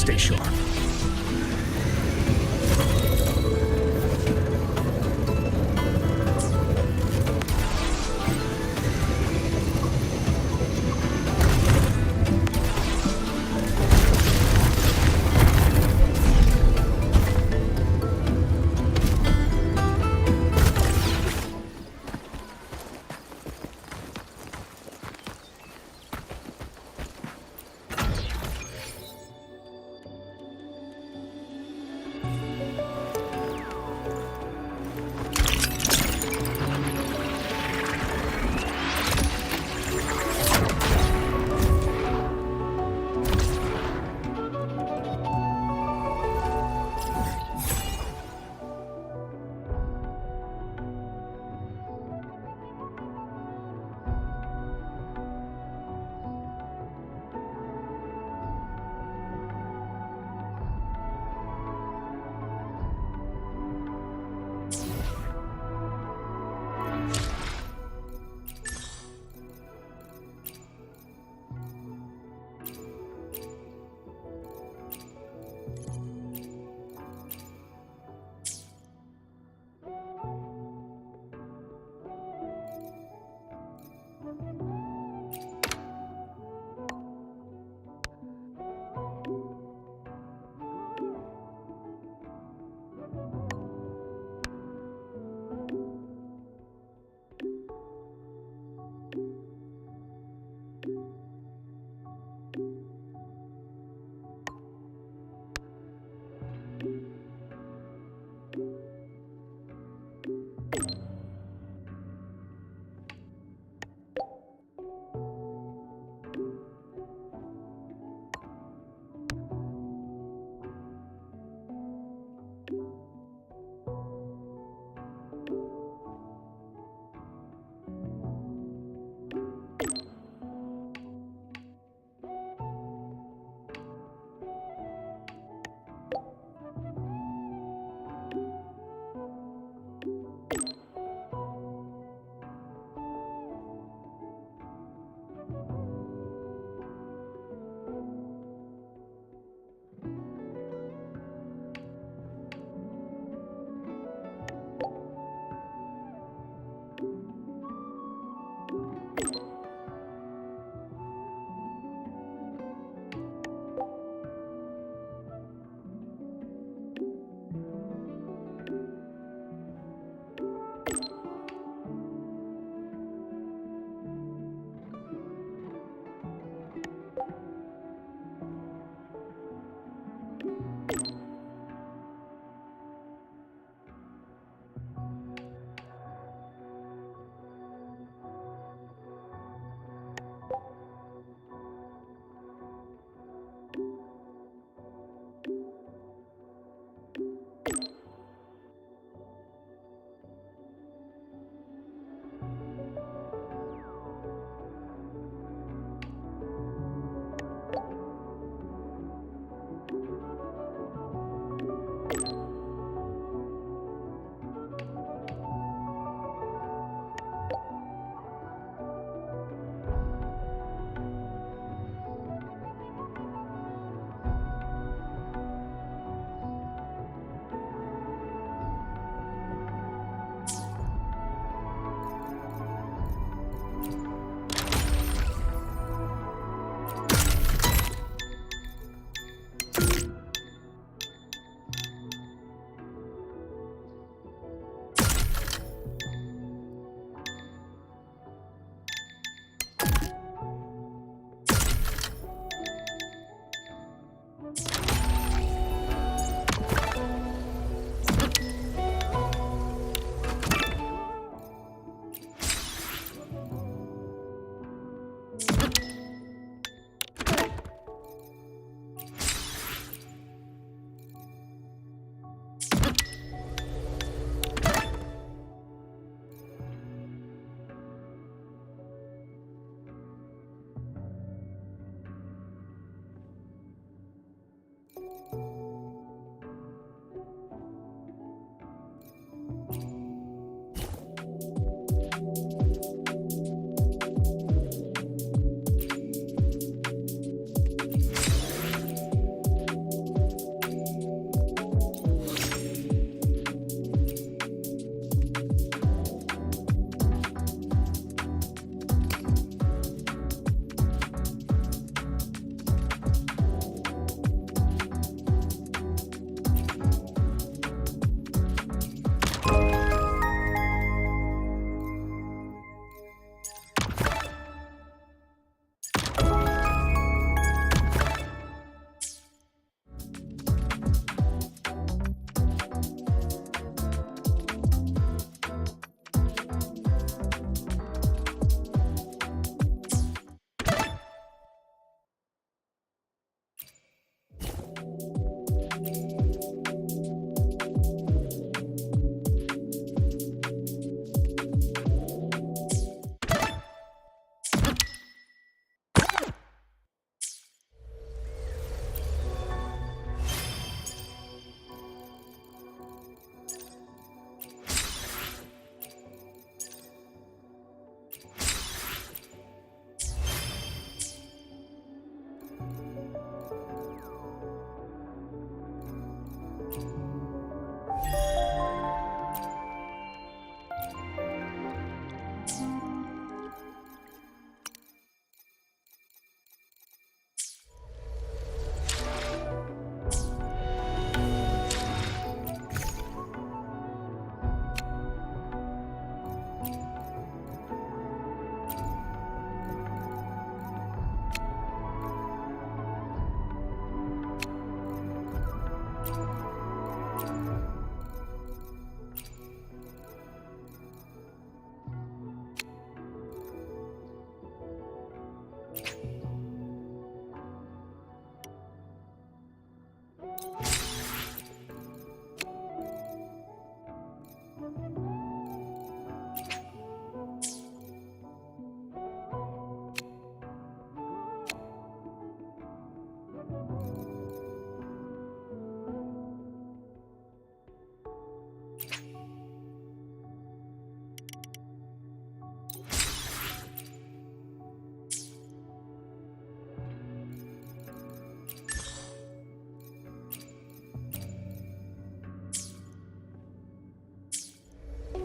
Stay sharp.